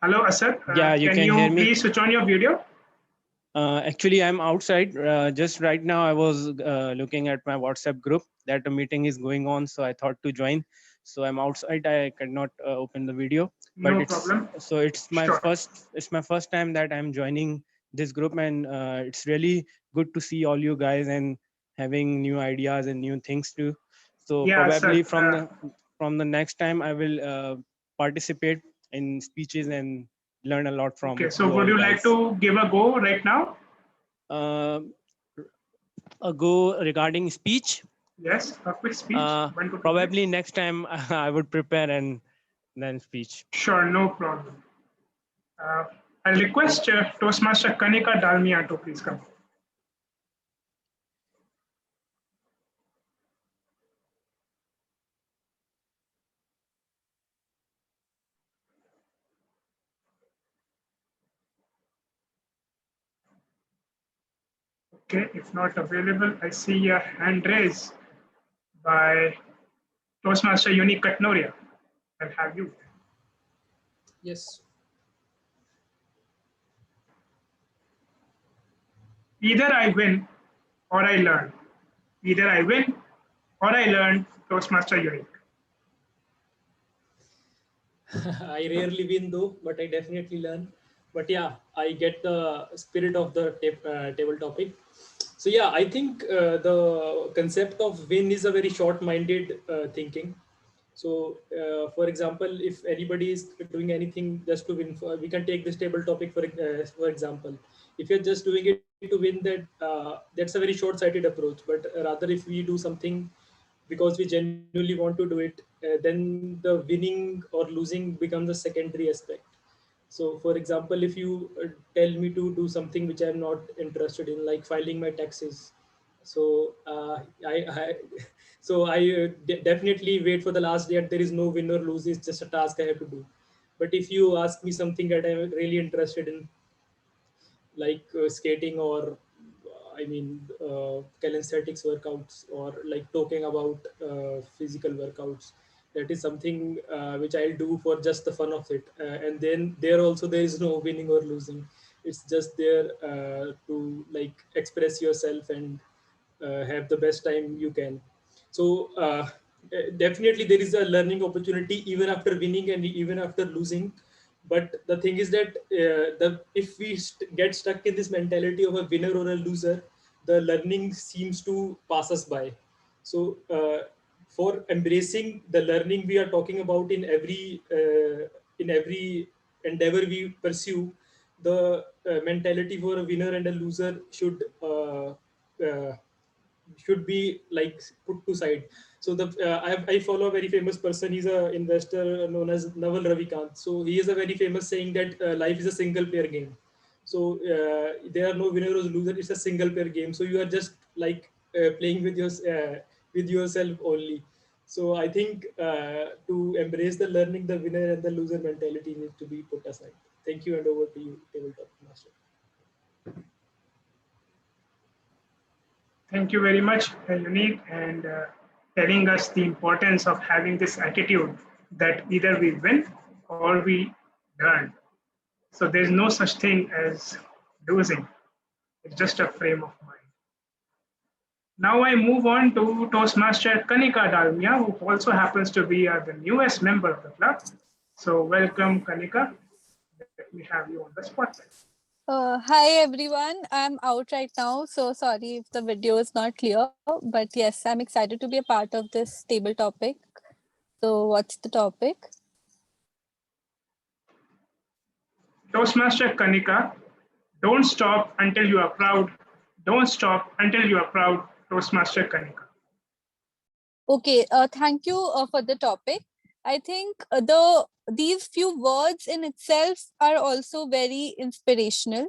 Hello, Asad. Yeah, you can hear me. Please switch on your video? Actually, I'm outside. Just right now, I was looking at my WhatsApp group that a meeting is going on, so I thought to join. So I'm outside. I cannot open the video. But No problem. So it's my Sure. first time that I'm joining this group, and it's really good to see all you guys and having new ideas and new things to. So Yeah, probably sir, from the next time, I will participate in speeches and learn a lot from Okay, so you would all you guys. like to give a go right now? A go regarding speech? Yes, a quick speech. 1 to 2 Probably minutes. next time I would prepare and then speech. Sure, no problem. I'll request Toastmaster Kanika Dalmia to please come. Okay, if not available, I see a hand raised by Toastmaster Unique Katnoria. I'll have you. Yes. Either I win or I learn. Either I win or I learn, Toastmaster Unique. I rarely win though, but I definitely learn. But yeah, I get the spirit of the table topic. So yeah, I think the concept of win is a very short-minded thinking. So for example, if anybody is doing anything just to win, we can take this table topic for example. If you're just doing it to win, that's a very short-sighted approach. But rather, if we do something because we genuinely want to do it, then the winning or losing becomes a secondary aspect. So for example, if you tell me to do something which I'm not interested in, like filing my taxes, so I so I definitely wait for the last day, and there is no win or lose. It's just a task I have to do. But if you ask me something that I'm really interested in, like skating or calisthenics workouts, or like talking about physical workouts, that is something which I'll do for just the fun of it, and then there also there is no winning or losing. It's just there to like express yourself and have the best time you can. So definitely there is a learning opportunity even after winning and even after losing. But the thing is that if we get stuck in this mentality of a winner or a loser, the learning seems to pass us by. So for embracing the learning we are talking about in every endeavor we pursue, the mentality for a winner and a loser should be like put to side. So I follow a very famous person. He's an investor known as Naval Ravikant. So he is a very famous saying that life is a single player game. So there are no winners or losers. It's a single player game. So you are just like playing with yourself only. So I think to embrace the learning, the winner and the loser mentality needs to be put aside. Thank you, and over to you, Tabletop Master. Thank you very much, Unique, and telling us the importance of having this attitude that either we win or we learn. So there's no such thing as losing. It's just a frame of mind. Now I move on to Toastmaster Kanika Dalmia, who also happens to be the newest member of the club. So welcome, Kanika. Let me have you on the spotlight. Hi everyone, I'm out right now, so sorry if the video is not clear, but yes, I'm excited to be a part of this table topic. So what's the topic? Toastmaster Kanika, don't stop until you are proud. Don't stop until you are proud, Toastmaster Kanika. Okay, thank you for the topic. I think these few words in itself are also very inspirational.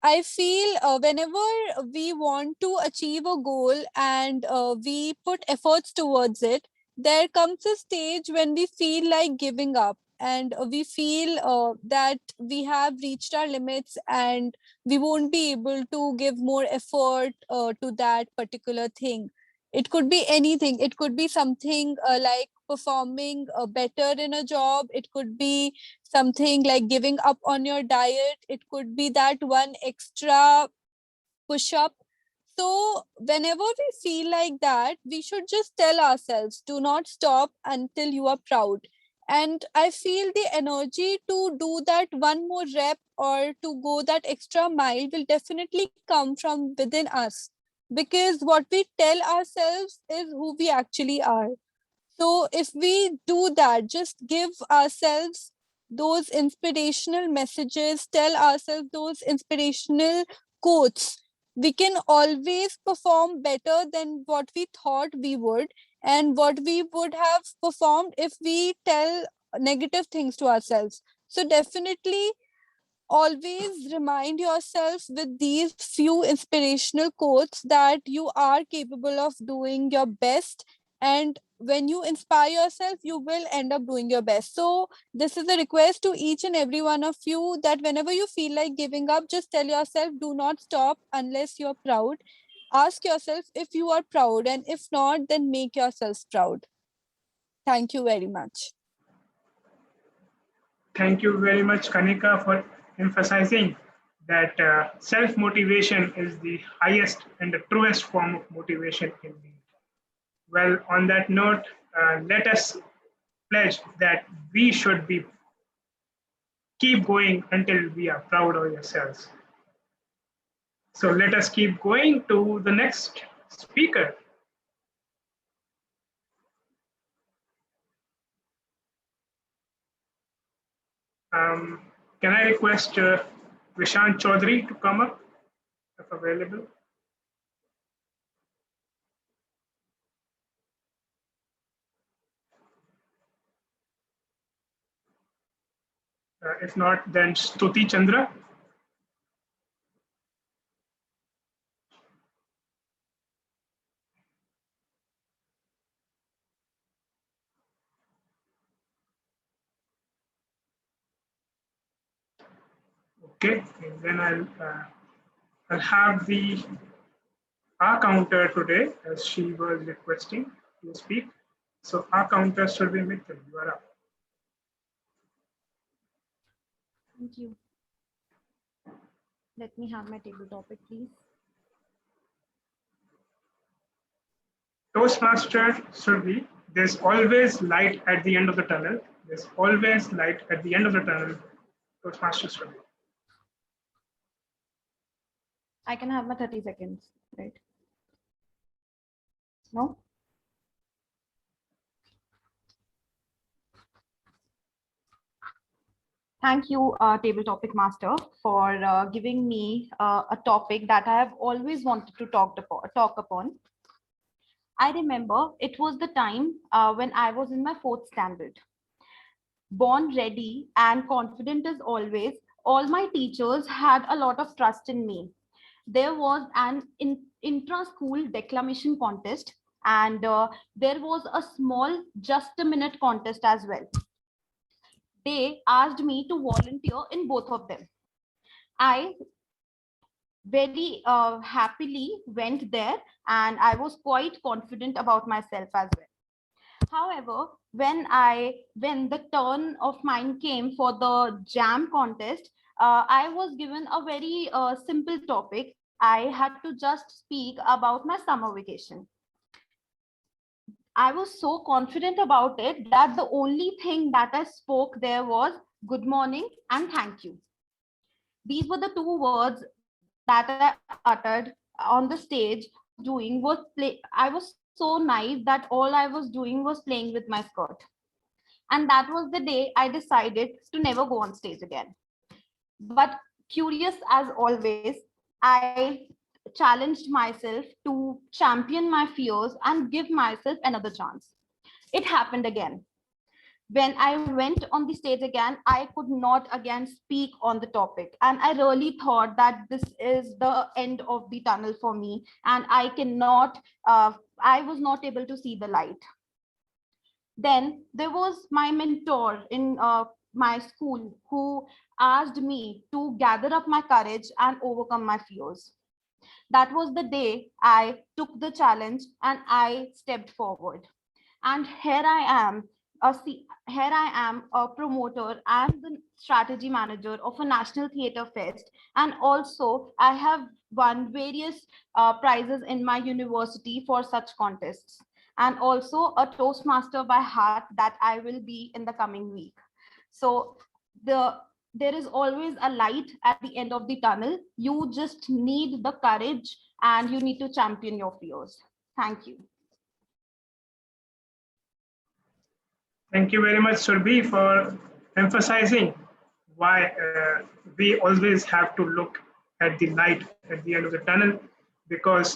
I feel whenever we want to achieve a goal and we put efforts towards it, there comes a stage when we feel like giving up, and we feel that we have reached our limits and we won't be able to give more effort to that particular thing. It could be anything. It could be something like performing better in a job. It could be something like giving up on your diet. It could be that one extra push up. So whenever we feel like that, we should just tell ourselves, do not stop until you are proud. And I feel the energy to do that one more rep or to go that extra mile will definitely come from within us, because what we tell ourselves is who we actually are. So if we do that, just give ourselves those inspirational messages, tell ourselves those inspirational quotes, we can always perform better than what we thought we would, and what we would have performed if we tell negative things to ourselves. So definitely always remind yourself with these few inspirational quotes that you are capable of doing your best, and when you inspire yourself you will end up doing your best. So this is a request to each and every one of you, that whenever you feel like giving up, just tell yourself, do not stop unless you're proud. Ask yourself if you are proud, and if not, then make yourself proud. Thank you very much. Thank you very much, Kanika, for emphasizing that self-motivation is the highest and the truest form of motivation indeed. Well, on that note, let us pledge that we should keep going until we are proud of ourselves. So let us keep going to the next speaker. Can I request Vishant Chaudhary to come up if available? If not, then Stuti Chandra. Okay, and then I'll have our counter today, as she was requesting to speak. So our counter should be Mittal. You are up. Thank you. Let me have my table topic, please. Toastmaster should be, there's always light at the end of the tunnel. There's always light at the end of the tunnel. Toastmaster should be. I can have my 30 seconds, right? No? Thank you, Table Topic Master, for giving me a topic that I have always wanted to talk upon. I remember it was the time when I was in my 4th standard. Born ready and confident as always, all my teachers had a lot of trust in me. There was an intra-school declamation contest, and there was a small just a minute contest as well. They asked me to volunteer in both of them. I very happily went there, and I was quite confident about myself as well. However, when the turn of mine came for the jam contest, I was given a very simple topic. I had to just speak about my summer vacation. I was so confident about it that the only thing that I spoke there was good morning and thank you. These were the 2 words that I uttered on the stage. I was so naive that all I was doing was playing with my skirt. And that was the day I decided to never go on stage again. But curious as always, I challenged myself to champion my fears and give myself another chance. It happened again. When I went on the stage again, I could not again speak on the topic. And I really thought that this is the end of the tunnel for me. And I was not able to see the light. Then there was my mentor in my school who asked me to gather up my courage and overcome my fears. That was the day I took the challenge and I stepped forward. And here I am a promoter and the strategy manager of a National Theatre Fest. And also I have won various prizes in my university for such contests. And also a Toastmaster by heart that I will be in the coming week. So there is always a light at the end of the tunnel. You just need the courage and you need to champion your fears. Thank you. Thank you very much, Surbhi, for emphasizing why we always have to look at the light at the end of the tunnel, because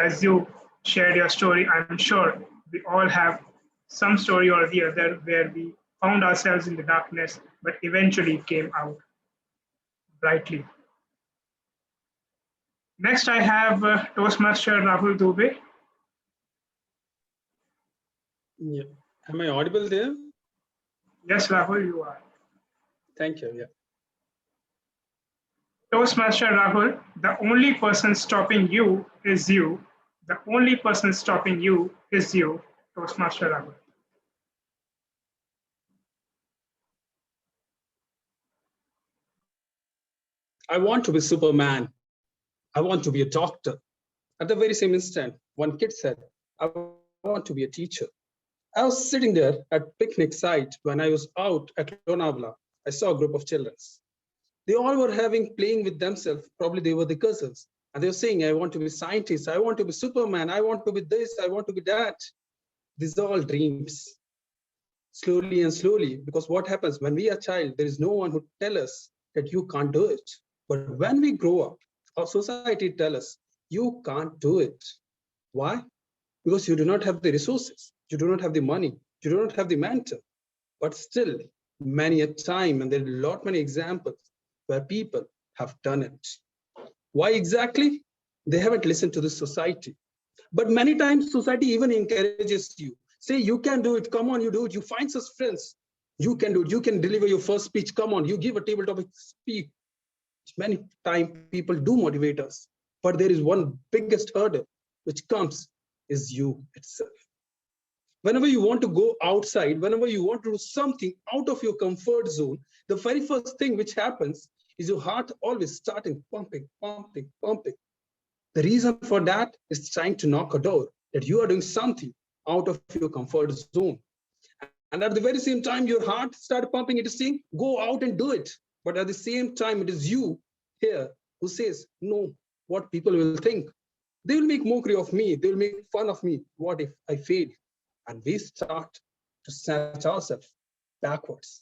as you shared your story, I'm sure we all have some story or the other where we found ourselves in the darkness, but eventually came out brightly. Next, I have Toastmaster Rahul Dubey. Yeah. Am I audible there? Yes, Rahul, you are. Thank you. Yeah. Toastmaster Rahul, the only person stopping you is you. The only person stopping you is you, Toastmaster Rahul. I want to be Superman. I want to be a doctor. At the very same instant, one kid said, I want to be a teacher. I was sitting there at picnic site when I was out at Lonavala. I saw a group of children. They all were playing with themselves. Probably they were the cousins. And they were saying, I want to be scientist. I want to be Superman. I want to be this. I want to be that. These are all dreams. Slowly and slowly, because what happens when we are a child, there is no one who tells us that you can't do it. But when we grow up, our society tells us, you can't do it. Why? Because you do not have the resources. You do not have the money. You do not have the mentor. But still, many a time, and there are many examples where people have done it. Why exactly? They haven't listened to the society. But many times society even encourages you. Say, you can do it. Come on, you do it. You find such friends. You can do it. You can deliver your first speech. Come on, you give a table topic speech. Many times people do motivate us. But there is one biggest hurdle which comes is you itself. Whenever you want to go outside, whenever you want to do something out of your comfort zone, the very first thing which happens is your heart always starting pumping, pumping, pumping. The reason for that is trying to knock a door, that you are doing something out of your comfort zone. And at the very same time, your heart started pumping, it is saying, go out and do it. But at the same time, it is you here who says, no, what people will think. They will make mockery of me. They will make fun of me. What if I fail? And we start to snatch ourselves backwards.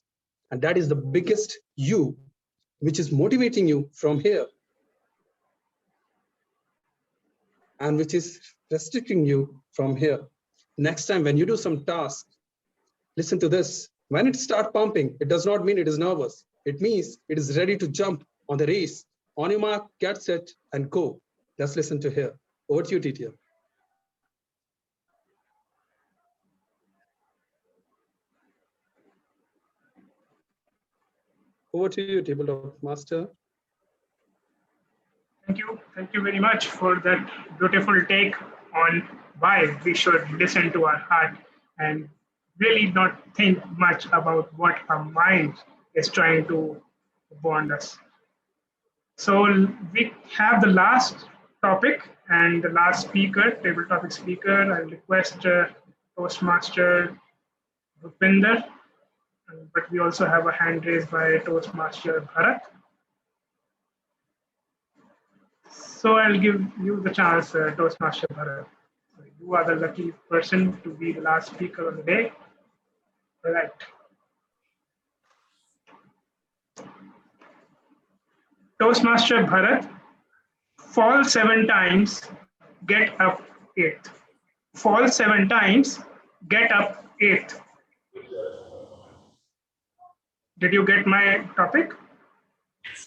And that is the biggest you, which is motivating you from here. And which is restricting you from here. Next time when you do some task, listen to this. When it starts pumping, it does not mean it is nervous. It means it is ready to jump on the race. On your mark, get set, and go. Let's listen to here. Over to you, TTM. Over to you, Tabletop Master. Thank you very much for that beautiful take on why we should listen to our heart and really not think much about what our mind is trying to warn us. So we have the last topic and the last speaker, table topic speaker. I request Toastmaster Rupinder, but we also have a hand raised by Toastmaster Bharat. So I'll give you the chance, Toastmaster Bharat. So you are the lucky person to be the last speaker of the day. All right. Toastmaster Bharat, fall 7 times, get up 8th. Fall 7 times, get up 8th. Did you get my topic?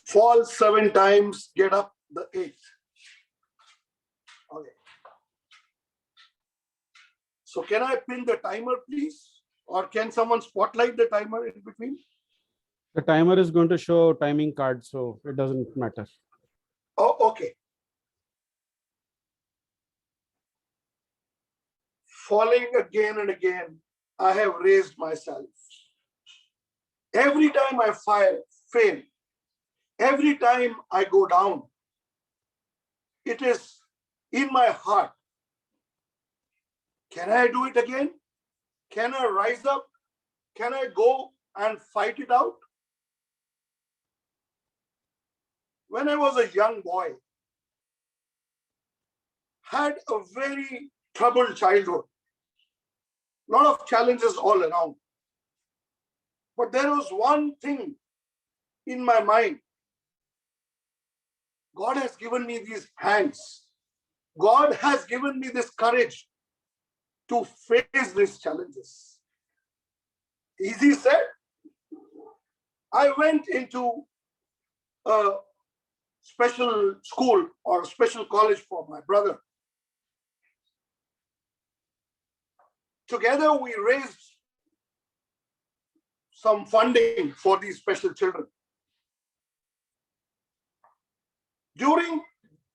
Fall 7 times, get up the 8th. Okay. So can I pin the timer, please? Or can someone spotlight the timer in between? The timer is going to show timing card, so it doesn't matter. Oh, okay. Falling again and again, I have raised myself. Every time I fail, every time I go down, it is in my heart. Can I do it again? Can I rise up? Can I go and fight it out? When I was a young boy, had a very troubled childhood. A lot of challenges all around. But there was one thing in my mind God has given me these hands. God has given me this courage to face these challenges. Easy said. I went into a special school or special college for my brother. Together we raised some funding for these special children. During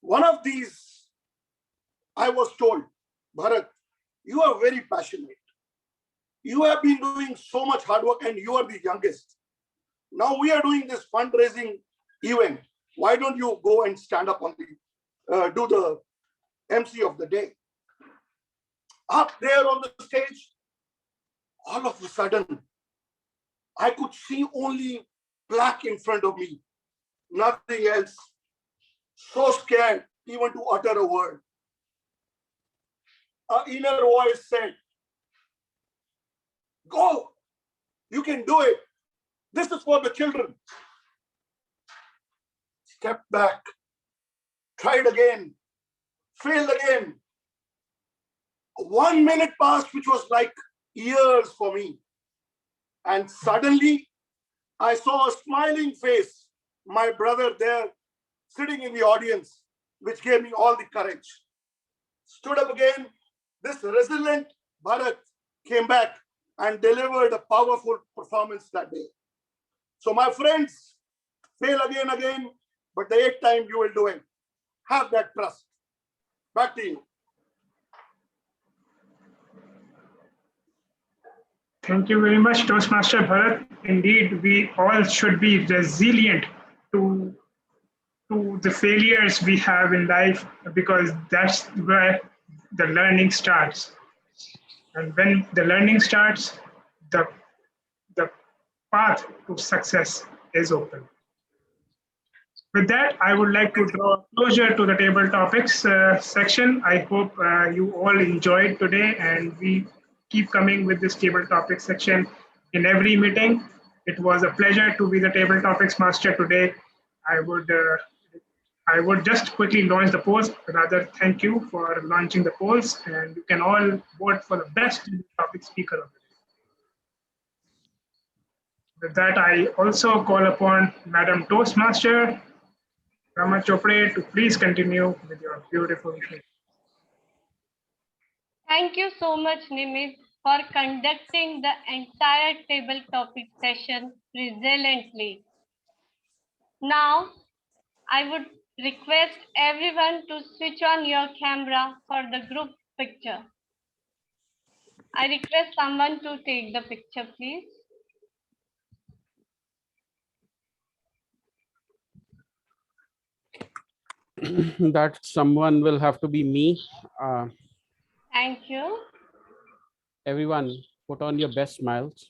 one of these, I was told, Bharat, you are very passionate. You have been doing so much hard work and you are the youngest. Now we are doing this fundraising event. Why don't you go and stand up on the, do the MC of the day? Up there on the stage, all of a sudden, I could see only black in front of me, nothing else. So scared even to utter a word. An inner voice said, go, you can do it. This is for the children. Step back, tried again, failed again. 1 minute passed, which was like years for me. And suddenly, I saw a smiling face, my brother there, sitting in the audience, which gave me all the courage. Stood up again, this resilient Bharat came back and delivered a powerful performance that day. So my friends, fail again, but the 8th time you will do it. Have that trust. Back to you. Thank you very much, Toastmaster Bharat. Indeed, we all should be resilient to the failures we have in life, because that's where the learning starts. And when the learning starts, the path to success is open. With that, I would like to draw closure to the table topics section. I hope you all enjoyed today, and we keep coming with this table topics section in every meeting. It was a pleasure to be the table topics master today. I would just quickly launch the polls. Rather, thank you for launching the polls, and you can all vote for the best topic speaker of the day. With that, I also call upon Madam Toastmaster, Rama Chopre, to please continue with your beautiful thing. Thank you so much, Nimit, for conducting the entire table topic session resiliently. Now, I would request everyone to switch on your camera for the group picture. I request someone to take the picture, please. That someone will have to be me. Thank you. Everyone, put on your best smiles.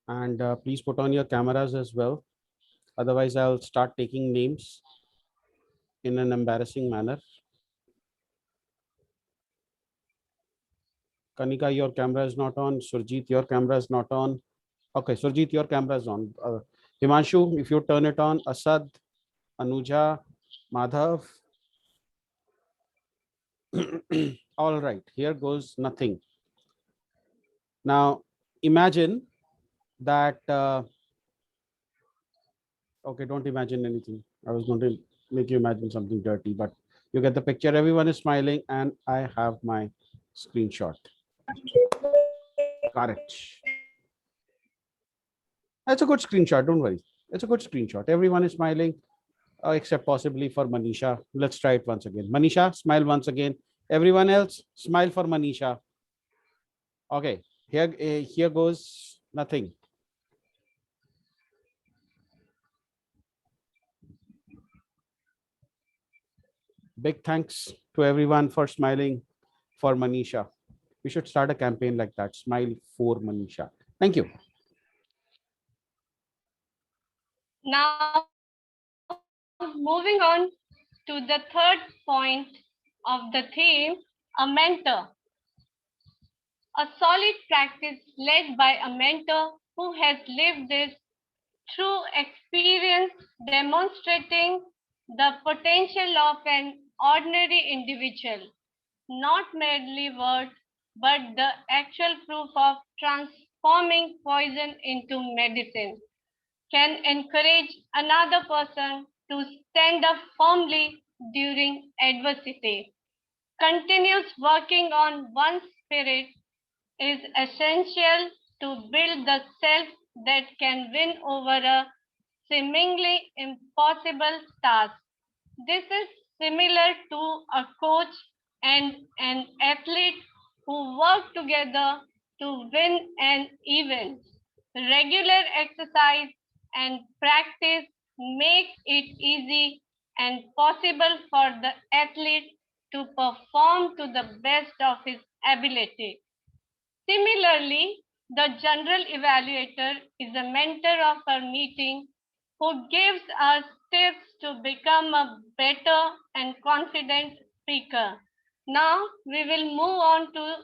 And please put on your cameras as well. Otherwise, I'll start taking names in an embarrassing manner. Kanika, your camera is not on. Surjit, your camera is not on. Okay, Surjit, your camera is on. Himanshu, if you turn it on. Asad, Anuja, Madhav. All right, here goes nothing. Now, imagine that, okay, don't imagine anything. I was going to make you imagine something dirty, but you get the picture. Everyone is smiling and I have my screenshot. Courage. That's a good screenshot, don't worry. It's a good screenshot. Everyone is smiling, except possibly for Manisha. Let's try it once again. Manisha, smile once again. Everyone else, smile for Manisha. Okay, here goes nothing. Big thanks to everyone for smiling for Manisha. We should start a campaign like that. Smile for Manisha. Thank you. Now, moving on to the third point of the theme, a mentor. A solid practice led by a mentor who has lived this through experience demonstrating the potential of an ordinary individual, not merely words, but the actual proof of transforming poison into medicine, can encourage another person to stand up firmly during adversity. Continuous working on one's spirit is essential to build the self that can win over a seemingly impossible task. This is similar to a coach and an athlete who work together to win an event. Regular exercise and practice make it easy and possible for the athlete to perform to the best of his ability. Similarly, the general evaluator is a mentor of our meeting who gives us tips to become a better and confident speaker. Now we will move on to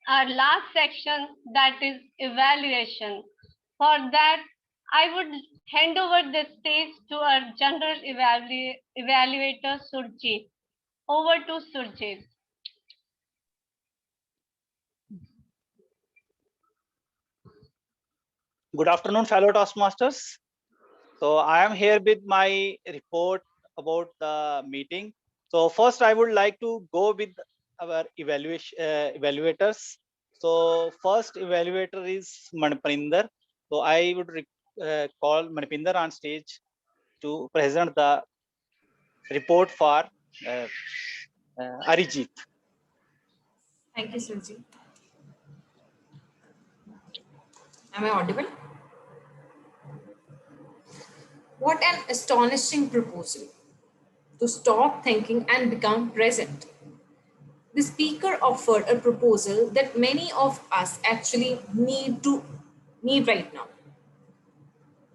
our last section, that is evaluation. For that, I would hand over the stage to our general evaluator, Surjit. Over to Surjit. Good afternoon, fellow Toastmasters. So I am here with my report about the meeting. So first, I would like to go with our evaluators. So first evaluator is Manipinder. So I would call Manipinder on stage to present the report for Arijit. Thank you, Surjit. Am I audible? What an astonishing proposal to stop thinking and become present. The speaker offered a proposal that many of us actually need right now.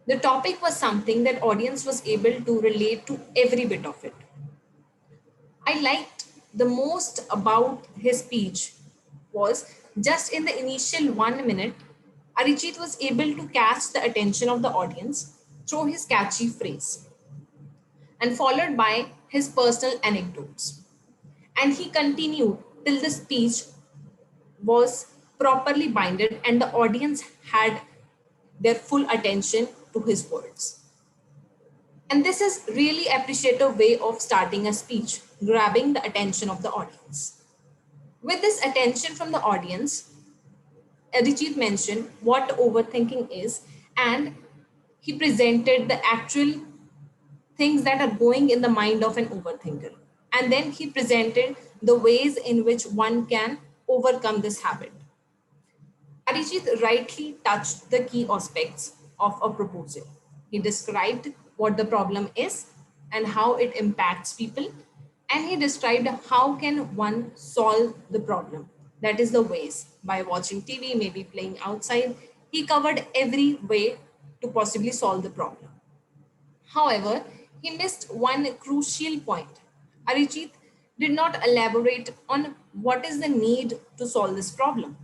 The topic was something that audience was able to relate to every bit of it. I liked the most about his speech was just in the initial 1 minute, Arijit was able to catch the attention of the audience through his catchy phrase and followed by his personal anecdotes. And he continued till the speech was properly binded and the audience had their full attention to his words. And this is really appreciative way of starting a speech, grabbing the attention of the audience. With this attention from the audience, Arijit mentioned what overthinking is and he presented the actual things that are going in the mind of an overthinker. And then he presented the ways in which one can overcome this habit. Arijit rightly touched the key aspects of a proposal. He described what the problem is and how it impacts people. And he described how can one solve the problem. That is the ways, by watching TV, maybe playing outside. He covered every way to possibly solve the problem. However, he missed one crucial point. Arijit did not elaborate on what is the need to solve this problem.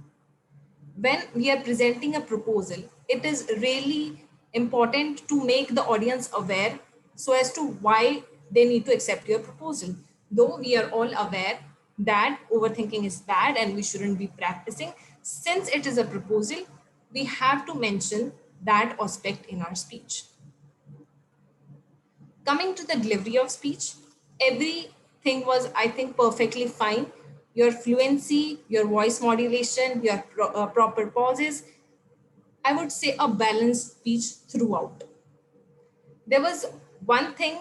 When we are presenting a proposal, it is really important to make the audience aware so as to why they need to accept your proposal. Though we are all aware that overthinking is bad and we shouldn't be practicing, since it is a proposal, we have to mention that aspect in our speech. Coming to the delivery of speech, everything was, I think, perfectly fine. Your fluency, your voice modulation, your proper pauses, I would say a balanced speech throughout. There was one thing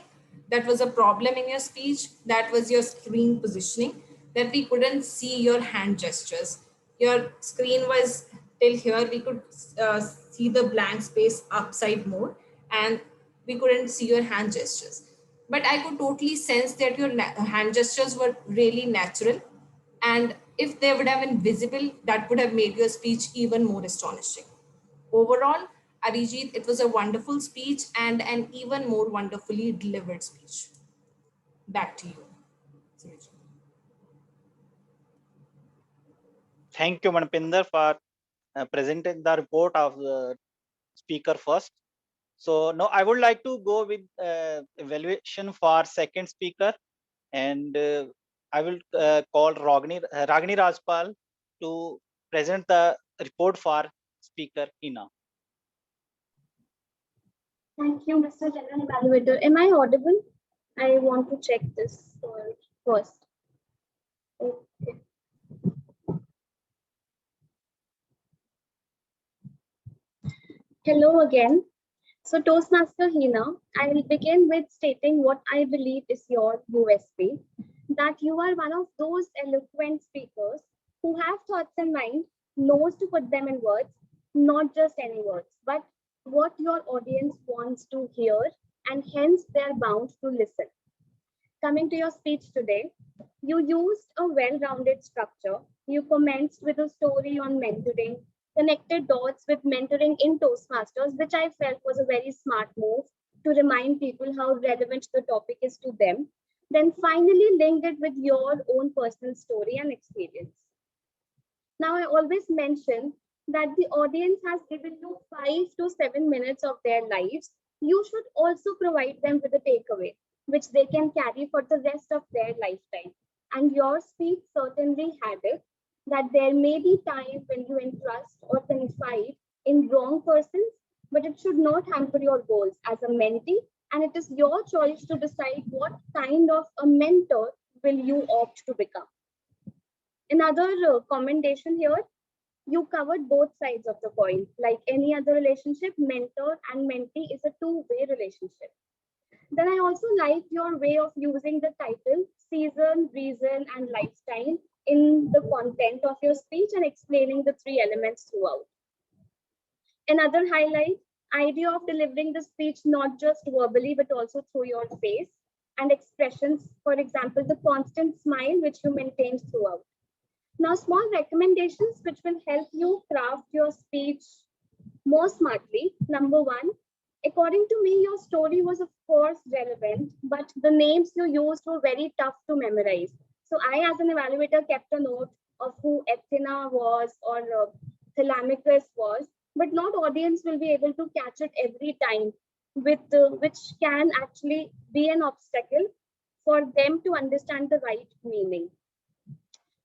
that was a problem in your speech, that was your screen positioning, that we couldn't see your hand gestures. Your screen was till here, we could see the blank space upside more and we couldn't see your hand gestures. But I could totally sense that your hand gestures were really natural. And if they would have been visible, that would have made your speech even more astonishing. Overall, Arijit, it was a wonderful speech and an even more wonderfully delivered speech. Back to you. Thank you, Manipinder, for presenting the report of the speaker first. So now I would like to go with evaluation for second speaker, and I will call Ragini Rajpal to present the report for speaker Hina. Thank you, Mr. General Evaluator. Am I audible? I want to check this first. Okay. Hello again. So Toastmaster Hina, I will begin with stating what I believe is your USP, that you are one of those eloquent speakers who have thoughts in mind, knows to put them in words, not just any words, but what your audience wants to hear, and hence they're bound to listen. Coming to your speech today, you used a well-rounded structure. You commenced with a story on mentoring, connected dots with mentoring in Toastmasters, which I felt was a very smart move to remind people how relevant the topic is to them. Then finally linked it with your own personal story and experience. Now, I always mention that the audience has given you 5 to 7 minutes of their lives. You should also provide them with a takeaway, which they can carry for the rest of their lifetime. And your speech certainly had it, that there may be times when you entrust or confide in wrong persons, but it should not hamper your goals as a mentee. And it is your choice to decide what kind of a mentor will you opt to become. Another commendation here, you covered both sides of the coin. Like any other relationship, mentor and mentee is a two-way relationship. Then I also like your way of using the title, season, reason, and lifestyle in the content of your speech and explaining the three elements throughout. Another highlight, idea of delivering the speech not just verbally, but also through your face and expressions. For example, the constant smile which you maintained throughout. Now, small recommendations which will help you craft your speech more smartly. Number one, according to me, your story was of course relevant, but the names you used were very tough to memorize. So I, as an evaluator, kept a note of who Athena was or Thellamachus was, but not audience will be able to catch it every time, with which can actually be an obstacle for them to understand the right meaning.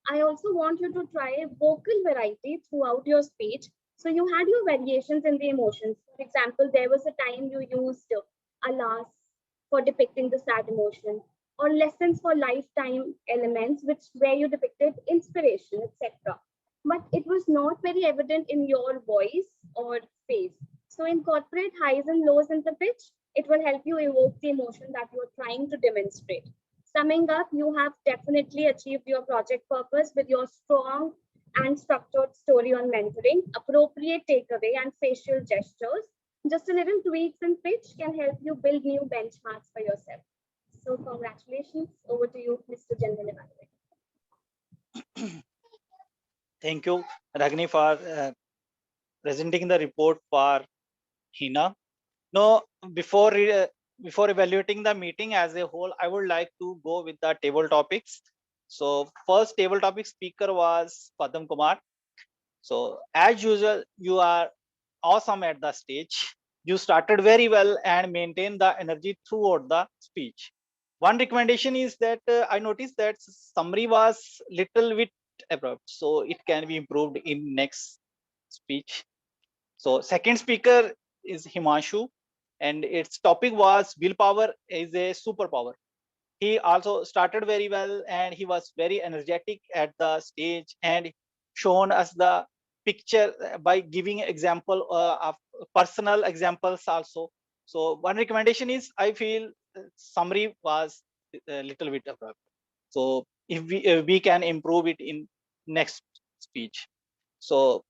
I also want you to try vocal variety throughout your speech. So you had your variations in the emotions. For example, there was a time you used alas for depicting the sad emotion, or lessons for lifetime elements, where you depicted inspiration, etc. But it was not very evident in your voice or face. So incorporate highs and lows in the pitch. It will help you evoke the emotion that you are trying to demonstrate. Summing up, you have definitely achieved your project purpose with your strong and structured story on mentoring, appropriate takeaway, and facial gestures. Just a little tweaks in pitch can help you build new benchmarks for yourself. So congratulations. Over to you, Mr. General Evaluator. Thank you, Ragini, for presenting the report for Hina. Now, before evaluating the meeting as a whole, I would like to go with the table topics. So first table topic speaker was Padam Kumar. So as usual, you are awesome at the stage. You started very well and maintained the energy throughout the speech. One recommendation is that I noticed that summary was little bit abrupt, so it can be improved in next speech. So second speaker is Himanshu, and its topic was willpower is a superpower. He also started very well and he was very energetic at the stage and shown us the picture by giving example of personal examples also. So one recommendation is I feel summary was a little bit abrupt. So if we can improve it in next speech. So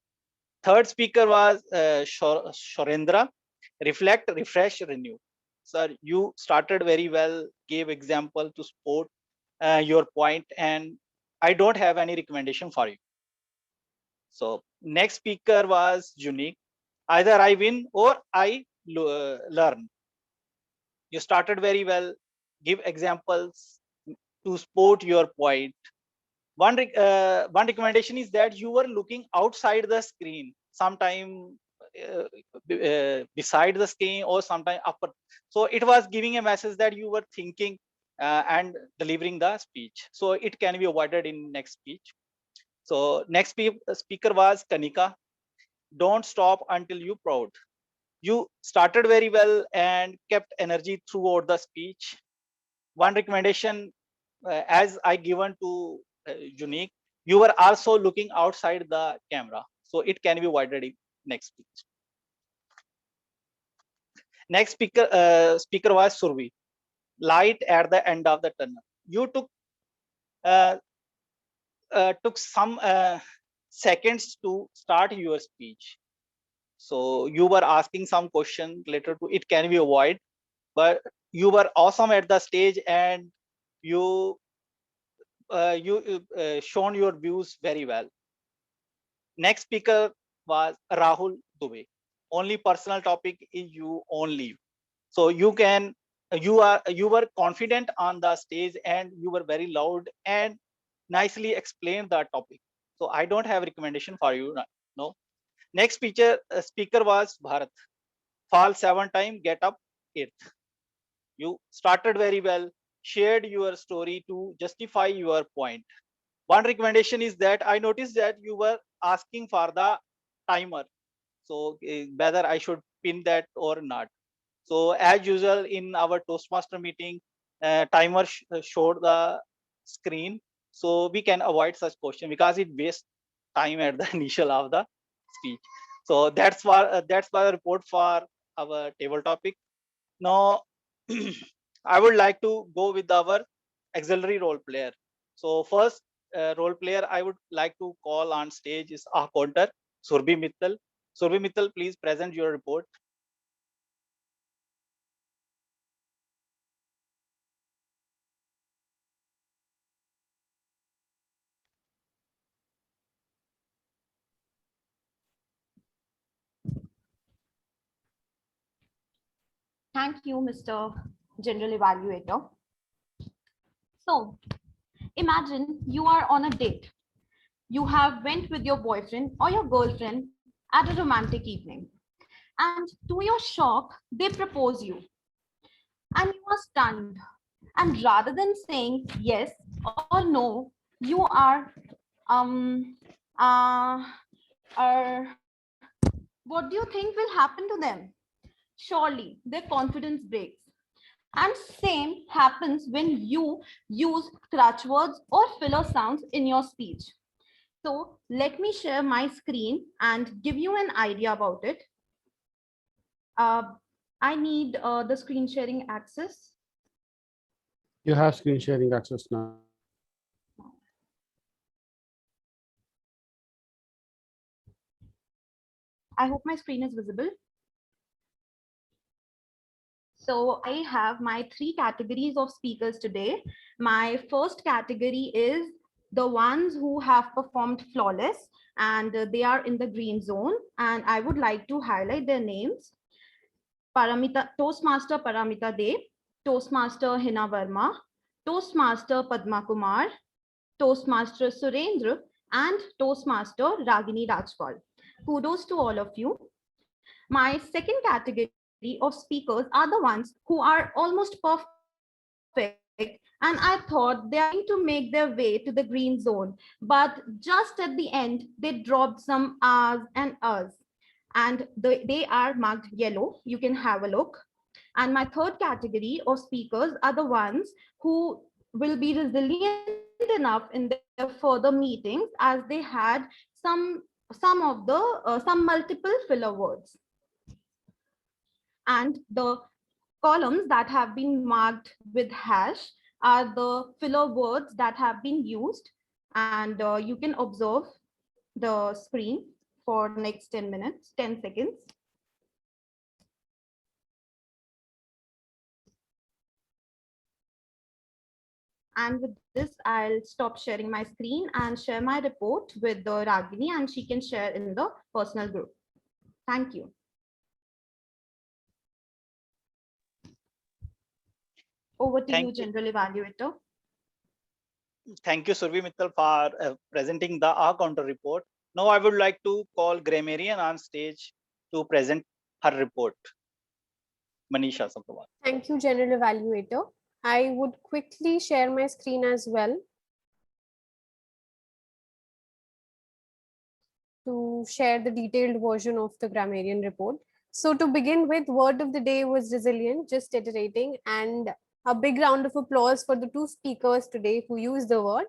third speaker was Shorendra. Reflect, refresh, renew. Sir, you started very well, gave example to support your point, and I don't have any recommendation for you. So next speaker was Unique. Either I win or I learn. You started very well, give examples to support your point. One recommendation is that you were looking outside the screen. Sometime beside the screen or sometime upper. So it was giving a message that you were thinking and delivering the speech. So it can be avoided in next speech. So next speaker was Kanika. Don't stop until you proud. You started very well and kept energy throughout the speech. One recommendation, as I given to Unique, you were also looking outside the camera. So it can be avoided in next speech. Next speaker was Survi. Light at the end of the tunnel. You took some seconds to start your speech. So you were asking some question related to it can be avoided, but you were awesome at the stage and you shown your views very well. Next speaker was Rahul Dubey. Only personal topic is you only. So you were confident on the stage and you were very loud and nicely explained the topic. So I don't have recommendation for you. No. Next speaker was Bharat. Fall 7 times, get up 8th. You started very well, shared your story to justify your point. One recommendation is that I noticed that you were asking for the timer. So whether I should pin that or not. So as usual in our Toastmaster meeting, timer showed the screen. So we can avoid such question because it wastes time at the initial of the speech. So that's why the report for our table topic. Now I would like to go with our auxiliary role player. So first role player I would like to call on stage is our counter, Surbhi Mittal. Surbhi Mittal, please present your report. Thank you, Mr. General Evaluator. So, imagine you are on a date. You have went with your boyfriend or your girlfriend at a romantic evening. And to your shock, they propose you. And you are stunned. And rather than saying yes or no, you are, what do you think will happen to them? Surely their confidence breaks. And same happens when you use crutch words or filler sounds in your speech. So let me share my screen and give you an idea about it. I need the screen sharing access. You have screen sharing access now. I hope my screen is visible. So I have my 3 categories of speakers today. My first category is the ones who have performed flawless and they are in the green zone. And I would like to highlight their names. Toastmaster Paramita De, Toastmaster Hina Verma, Toastmaster Padma Kumar, Toastmaster Surendra, and Toastmaster Ragini Rajpal. Kudos to all of you. My second category of speakers are the ones who are almost perfect, and I thought they are going to make their way to the green zone, but just at the end they dropped some R's and R's, and they are marked yellow. You can have a look. And my third category of speakers are the ones who will be resilient enough in their further meetings, as they had some multiple filler words. And the columns that have been marked with hash are the filler words that have been used. And you can observe the screen for next 10 seconds. And with this, I'll stop sharing my screen and share my report with the Ragini, and she can share in the personal group. Thank you. Over to you, General Evaluator. Thank you, Surbhi Mittal, for presenting the R counter report. Now I would like to call Grammarian on stage to present her report. Manisha Sabharwal. Thank you, General Evaluator. I would quickly share my screen as well to share the detailed version of the grammarian report. So to begin with, word of the day was resilient, just iterating, and a big round of applause for the two speakers today who used the word.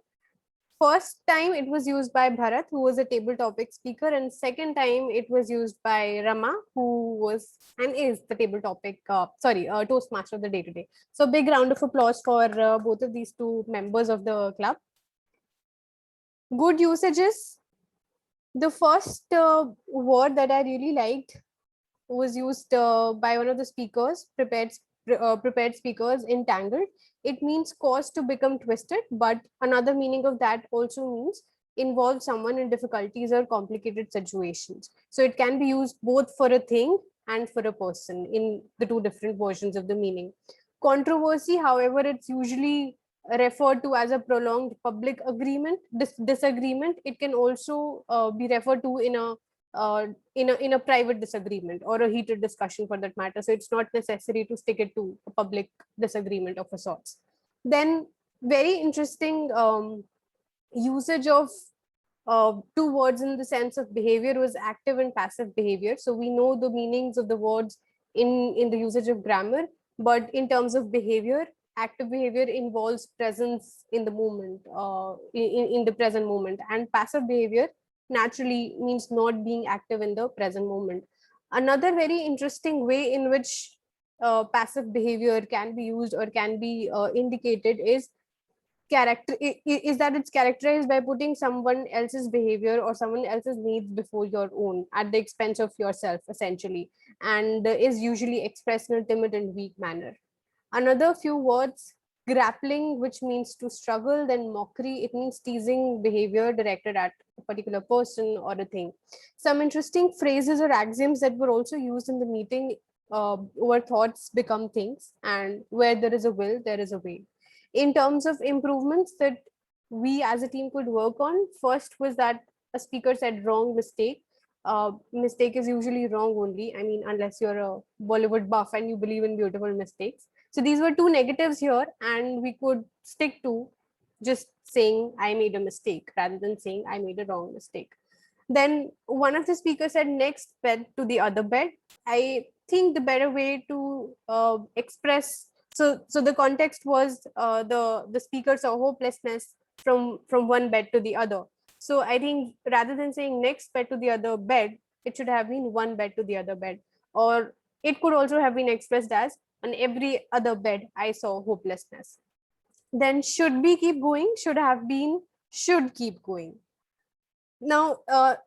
First time it was used by Bharat, who was a table topic speaker, and second time it was used by Rama, who was and is the table topic, Toastmaster of the day today. So big round of applause for both of these two members of the club. Good usages. The first word that I really liked was used by one of the speakers, prepared speakers, entangled. It means caused to become twisted, but another meaning of that also means involve someone in difficulties or complicated situations. So it can be used both for a thing and for a person in the two different versions of the meaning. Controversy, however, it's usually referred to as a prolonged public agreement, disagreement. It can also be referred to in a private disagreement or a heated discussion for that matter. So it's not necessary to stick it to a public disagreement of a sorts. Then very interesting usage of two words in the sense of behavior was active and passive behavior. So we know the meanings of the words in the usage of grammar, but in terms of behavior, active behavior involves presence in the moment, in the present moment, and passive behavior naturally means not being active in the present moment. Another very interesting way in which passive behavior can be used or can be indicated is is that it's characterized by putting someone else's behavior or someone else's needs before your own at the expense of yourself, essentially, and is usually expressed in a timid and weak manner. Another few words, grappling, which means to struggle, then mockery, it means teasing behavior directed at a particular person or a thing. Some interesting phrases or axioms that were also used in the meeting were thoughts become things, and where there is a will, there is a way. In terms of improvements that we as a team could work on, first was that a speaker said wrong, mistake. Mistake is usually wrong only. I mean, unless you're a Bollywood buff and you believe in beautiful mistakes. So these were two negatives here, and we could stick to just saying I made a mistake rather than saying I made a wrong mistake. Then one of the speakers said next bed to the other bed. I think the better way to express, so the context was the speaker saw hopelessness from one bed to the other. So I think rather than saying next bed to the other bed, it should have been one bed to the other bed. Or it could also have been expressed as on every other bed I saw hopelessness. Then should we keep going should have been should keep going. Now,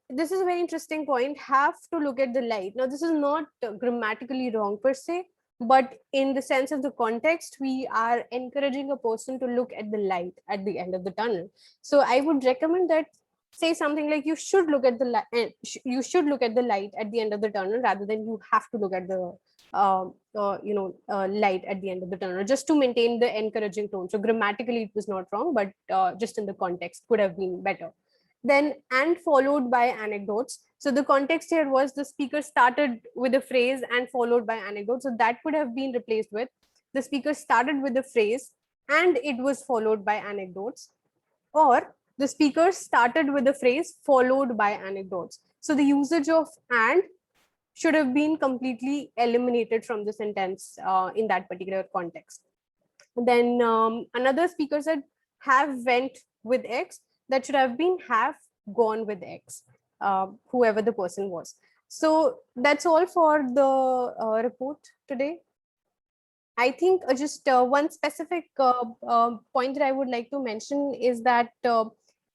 this is a very interesting point. Have to look at the light. Now, this is not grammatically wrong per se, but in the sense of the context, we are encouraging a person to look at the light at the end of the tunnel. So I would recommend that say something like you should look at the light. You should look at the light at the end of the tunnel rather than you have to look at the light at the end of the tunnel, just to maintain the encouraging tone. So grammatically, it was not wrong, but just in the context could have been better. Then and followed by anecdotes. So the context here was the speaker started with a phrase and followed by anecdotes. So that could have been replaced with the speaker started with a phrase and it was followed by anecdotes, or the speaker started with a phrase followed by anecdotes. So the usage of and should have been completely eliminated from the sentence in that particular context. Then another speaker said have went with X. That should have been have gone with X, whoever the person was. So that's all for the report today. I think just one specific point that I would like to mention is that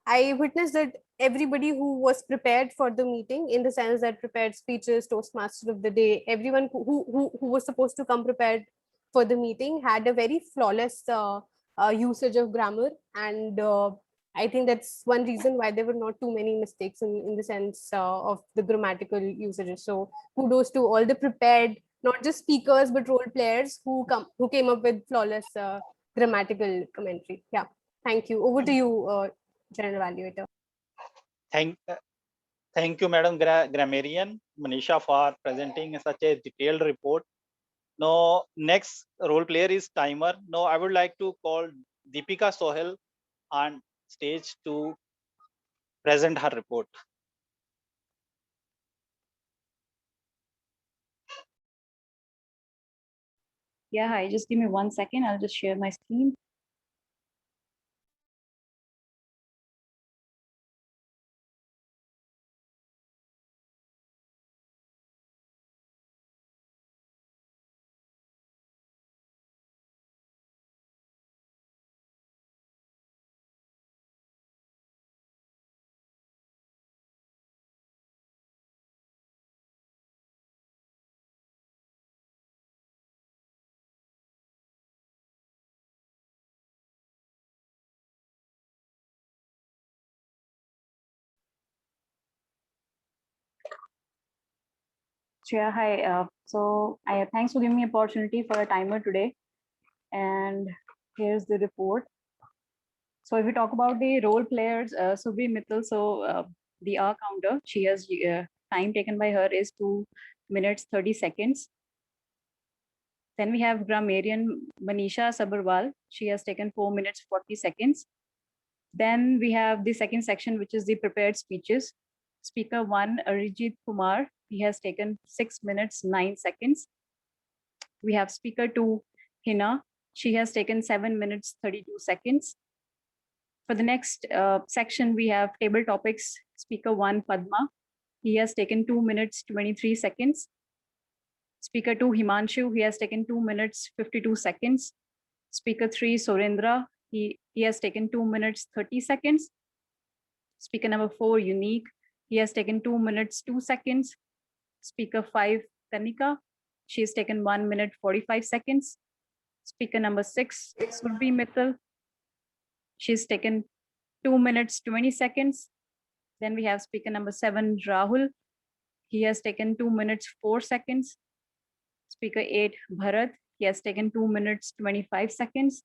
I witnessed that everybody who was prepared for the meeting, in the sense that prepared speeches, Toastmaster of the day, everyone who was supposed to come prepared for the meeting had a very flawless usage of grammar, and I think that's one reason why there were not too many mistakes in the sense of the grammatical usages. So kudos to all the prepared, not just speakers, but role players who came up with flawless grammatical commentary. Yeah, thank you. Over to you, General Evaluator. Thank you, Madam Grammarian Manisha, for presenting such a detailed report. Now, next role player is timer. Now, I would like to call Deepika Sohel on stage to present her report. Yeah, hi, just give me 1 second. I'll just share my screen. Shreya, hi. Thanks for giving me opportunity for a timer today. And here's the report. So if we talk about the role players, Subhi Mittal, the R counter, she has time taken by her is 2 minutes 30 seconds. Then we have grammarian Manisha Sabharwal. She has taken 4 minutes 40 seconds. Then we have the second section, which is the prepared speeches. Speaker 1, Arijit Kumar, he has taken 6 minutes 9 seconds. We have speaker 2, Hina, she has taken 7 minutes 32 seconds. For the next section, we have table topics. Speaker 1, Padma, he has taken 2 minutes 23 seconds. Speaker 2, Himanshu, he has taken 2 minutes 52 seconds. Speaker 3, Surendra, he has taken 2 minutes 30 seconds. Speaker number 4, Unique, he has taken 2 minutes 2 seconds. Speaker 5, Tanika, she has taken 1 minute 45 seconds. Speaker number 6, Surbhi Mittal, she's taken 2 minutes 20 seconds. Then we have speaker number 7, Rahul, he has taken 2 minutes 4 seconds. Speaker 8, Bharat, he has taken 2 minutes 25 seconds.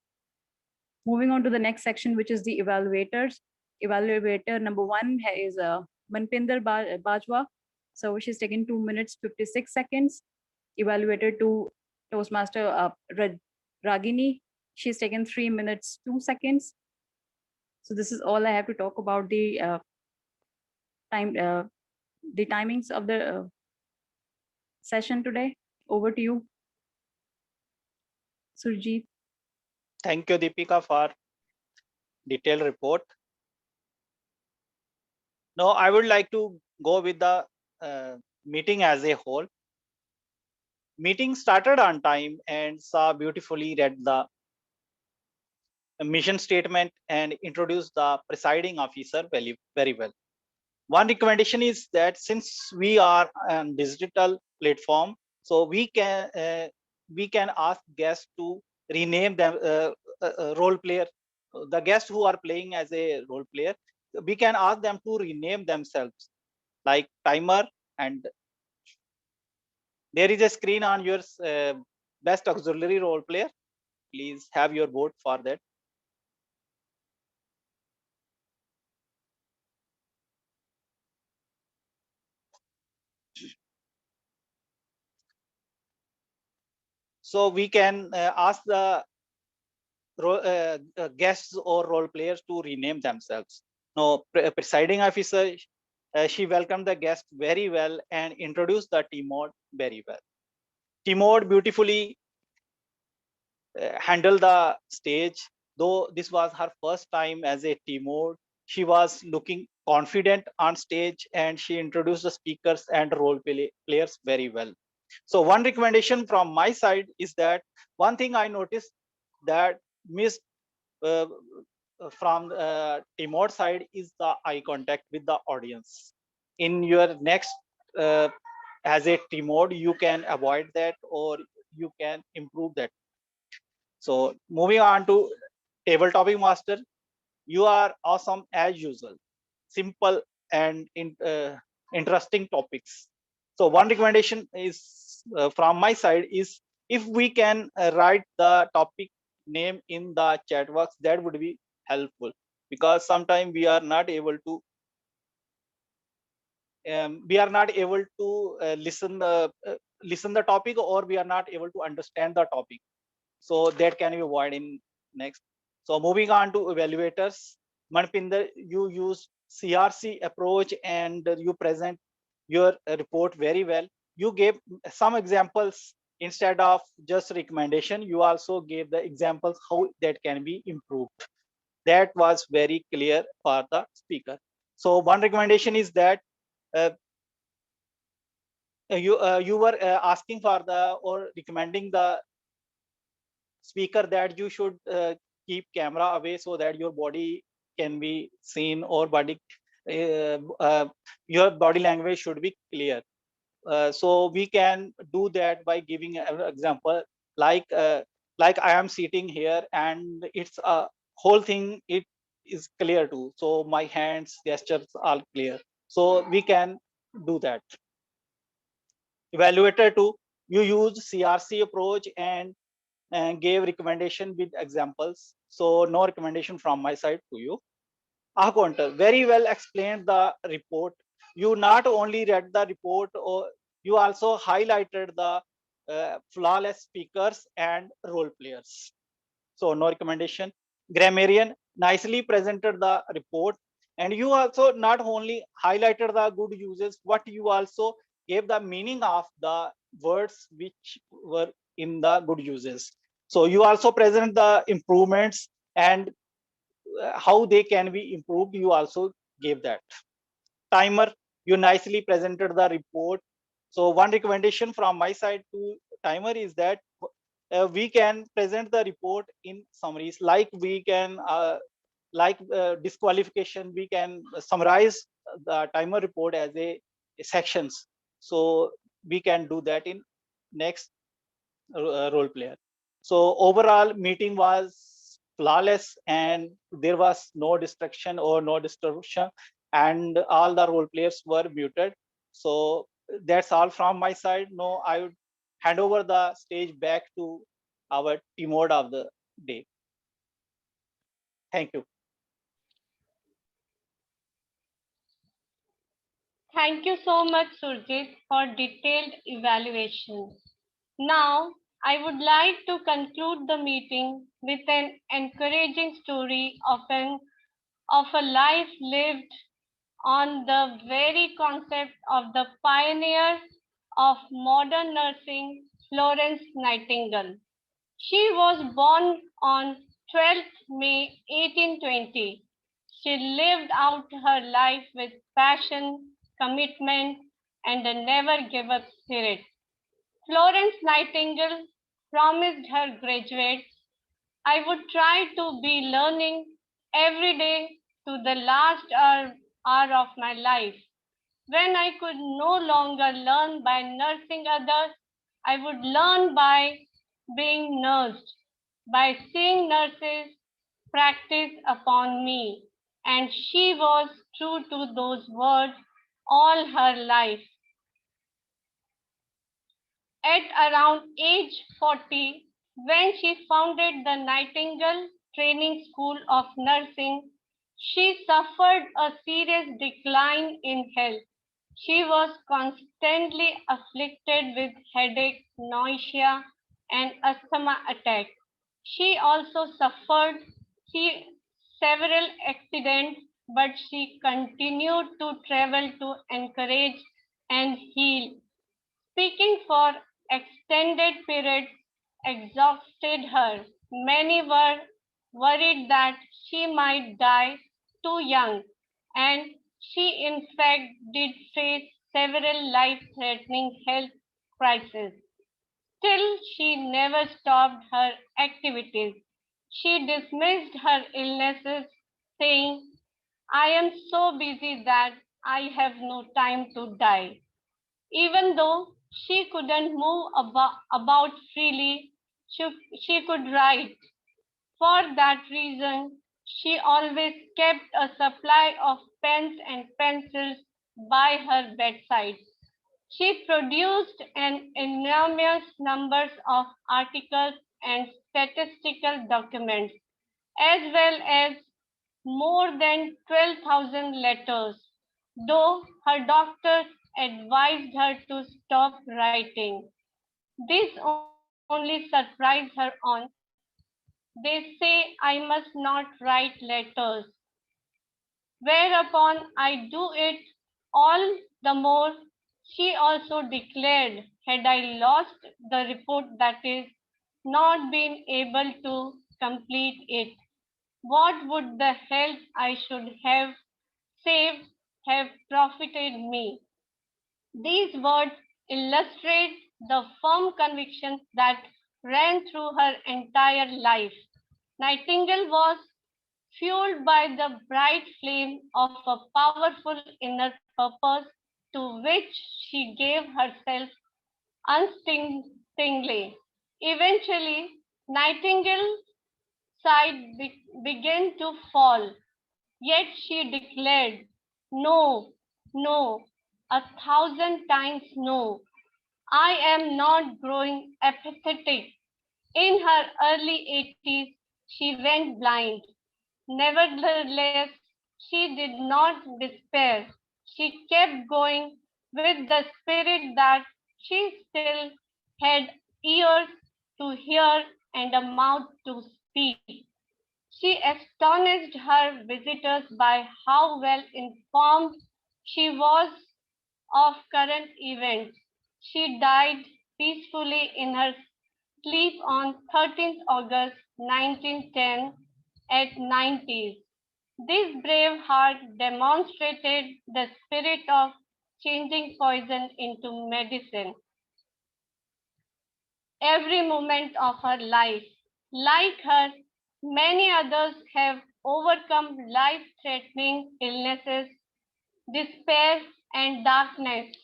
Moving on to the next section, which is the evaluators. Evaluator number 1 is Manpinder Bajwa. So she's taken 2 minutes 56 seconds. Evaluator 2, Toastmaster Ragini, she's taken 3 minutes 2 seconds. So this is all I have to talk about the timings of the session today. Over to you, Surjit. Thank you, Deepika, for detailed report. Now, I would like to go with the meeting as a whole. Meeting started on time and Sa beautifully read the mission statement and introduced the presiding officer very well. One recommendation is that since we are on digital platform, so we can ask guests to rename them role player. The guests who are playing as a role player, we can ask them to rename themselves, like timer, and there is a screen on your best auxiliary role player. Please have your vote for that. So we can ask the guests or role players to rename themselves. Now, presiding officer, she welcomed the guest very well and introduced the team mode very well. Team mode beautifully handled the stage. Though this was her first time as a team mode, she was looking confident on stage and she introduced the speakers and role players very well. So one recommendation from my side is that one thing I noticed that missed from Timor side is the eye contact with the audience. In your next as a Timor, you can avoid that or you can improve that. So moving on to table topic master, you are awesome as usual. Simple and interesting topics. So one recommendation is from my side is if we can write the topic name in the chat box, that would be helpful, because sometimes we are not able to we are not able to listen the topic, or we are not able to understand the topic. So that can be avoided in next. So moving on to evaluators, Manpinder, you use CRC approach and you present your report very well. You gave some examples instead of just recommendation. You also gave the examples how that can be improved. That was very clear for the speaker. So one recommendation is that uh, you were asking for the or recommending the speaker that you should keep camera away so that your body can be seen, or body your body language should be clear. So we can do that by giving an example, like I am sitting here and it's a whole thing, it is clear too, so my hands gestures are clear, so we can do that. Evaluator 2, you use CRC approach and gave recommendation with examples. So no recommendation from my side to you. Ahkonter very well explained the report. You not only read the report, or you also highlighted the flawless speakers and role players. So no recommendation. Grammarian nicely presented the report, and you also not only highlighted the good uses, but you also gave the meaning of the words which were in the good uses. So you also present the improvements and how they can be improved. You also gave that. Timer, you nicely presented the report. So one recommendation from my side to timer is that we can present the report in summaries, like we can disqualification, we can summarize the timer report as a sections. So we can do that in next role player. So overall meeting was flawless, and there was no distraction or no disruption, and all the role players were muted. So that's all from my side. Now I would hand over the stage back to our team mode of the day. Thank you. Thank you so much, Surjit, for detailed evaluation. Now, I would like to conclude the meeting with an encouraging story of a life lived on the very concept of the pioneer of modern nursing, Florence Nightingale. She was born on 12th May 1820. She lived out her life with passion, commitment, and a never give up spirit. Florence Nightingale promised her graduates, I would try to be learning every day to the last hour of my life. When I could no longer learn by nursing others, I would learn by being nursed, by seeing nurses practice upon me. And she was true to those words all her life. At around age 40, when she founded the Nightingale Training School of Nursing, she suffered a serious decline in health. She was constantly afflicted with headache, nausea, and asthma attack. She also suffered several accidents, but she continued to travel to encourage and heal. Speaking for extended periods exhausted her. Many were worried that she might die too young, and she in fact did face several life-threatening health crises. Still, she never stopped her activities. She dismissed her illnesses, saying, I am so busy that I have no time to die. Even though she couldn't move about freely, she could write. For that reason, she always kept a supply of pens and pencils by her bedside. She produced an enormous number of articles and statistical documents, as well as more than 12,000 letters. though her doctors advised her to stop writing. This only surprised her on. They say I must not write letters, whereupon I do it all the more. She also declared, had I lost the report, that is, not been able to complete it, what would the health I should have saved have profited me? These words illustrate the firm conviction that ran through her entire life. Nightingale was fueled by the bright flame of a powerful inner purpose to which she gave herself unstintingly. Eventually, Nightingale's side began to fall, yet she declared, no, no, 1,000 times no. I am not growing apathetic. In her early 80s, she went blind. Nevertheless, she did not despair. She kept going with the spirit that she still had ears to hear and a mouth to speak. She astonished her visitors by how well informed she was of current events. She died peacefully in her sleep on 13th August 1910 at 90s. This brave heart demonstrated the spirit of changing poison into medicine. Every moment of her life, like her, many others have overcome life-threatening illnesses, despair, and darkness,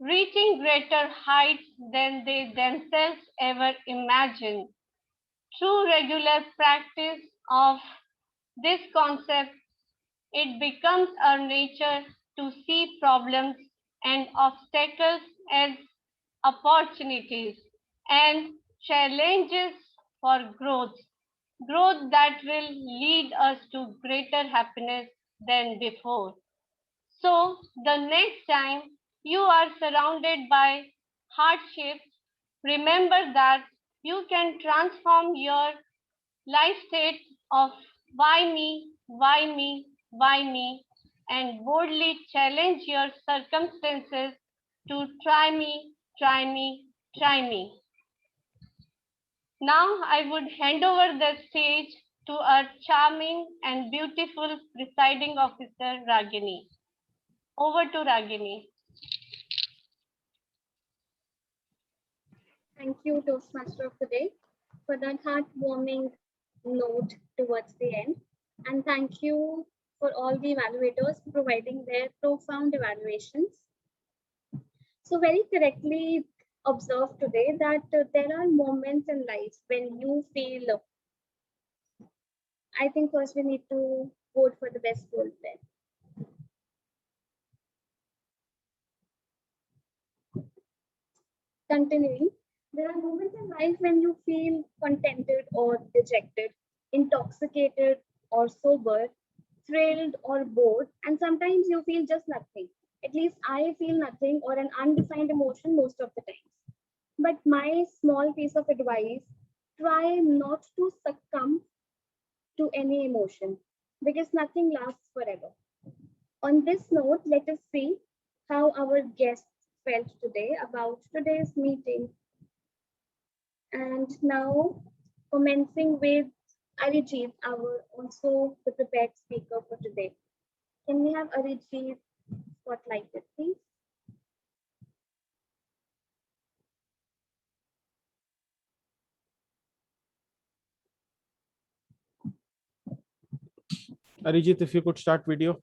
reaching greater heights than they themselves ever imagined. Through regular practice of this concept, it becomes our nature to see problems and obstacles as opportunities and challenges for growth that will lead us to greater happiness than before. So the next time you are surrounded by hardships, remember that you can transform your life state of why me, why me, why me, and boldly challenge your circumstances to try me, try me, try me. Now I would hand over the stage to our charming and beautiful presiding officer, Ragini. Over to Ragini. Thank you, Toastmaster of the Day, for that heartwarming note towards the end. And thank you for all the evaluators providing their profound evaluations. So very correctly observed today that there are moments in life when you feel, I think first we need to vote for the best role player. Continuing, there are moments in life when you feel contented or dejected, intoxicated or sober, thrilled or bored, and sometimes you feel just nothing. At least I feel nothing or an undefined emotion most of the times. But my small piece of advice, try not to succumb to any emotion because nothing lasts forever. On this note, let us see how our guests felt today about today's meeting. And now, commencing with Arijit, our also the prepared speaker for today. Can we have Arijit spotlighted, please? Arijit, if you could start video.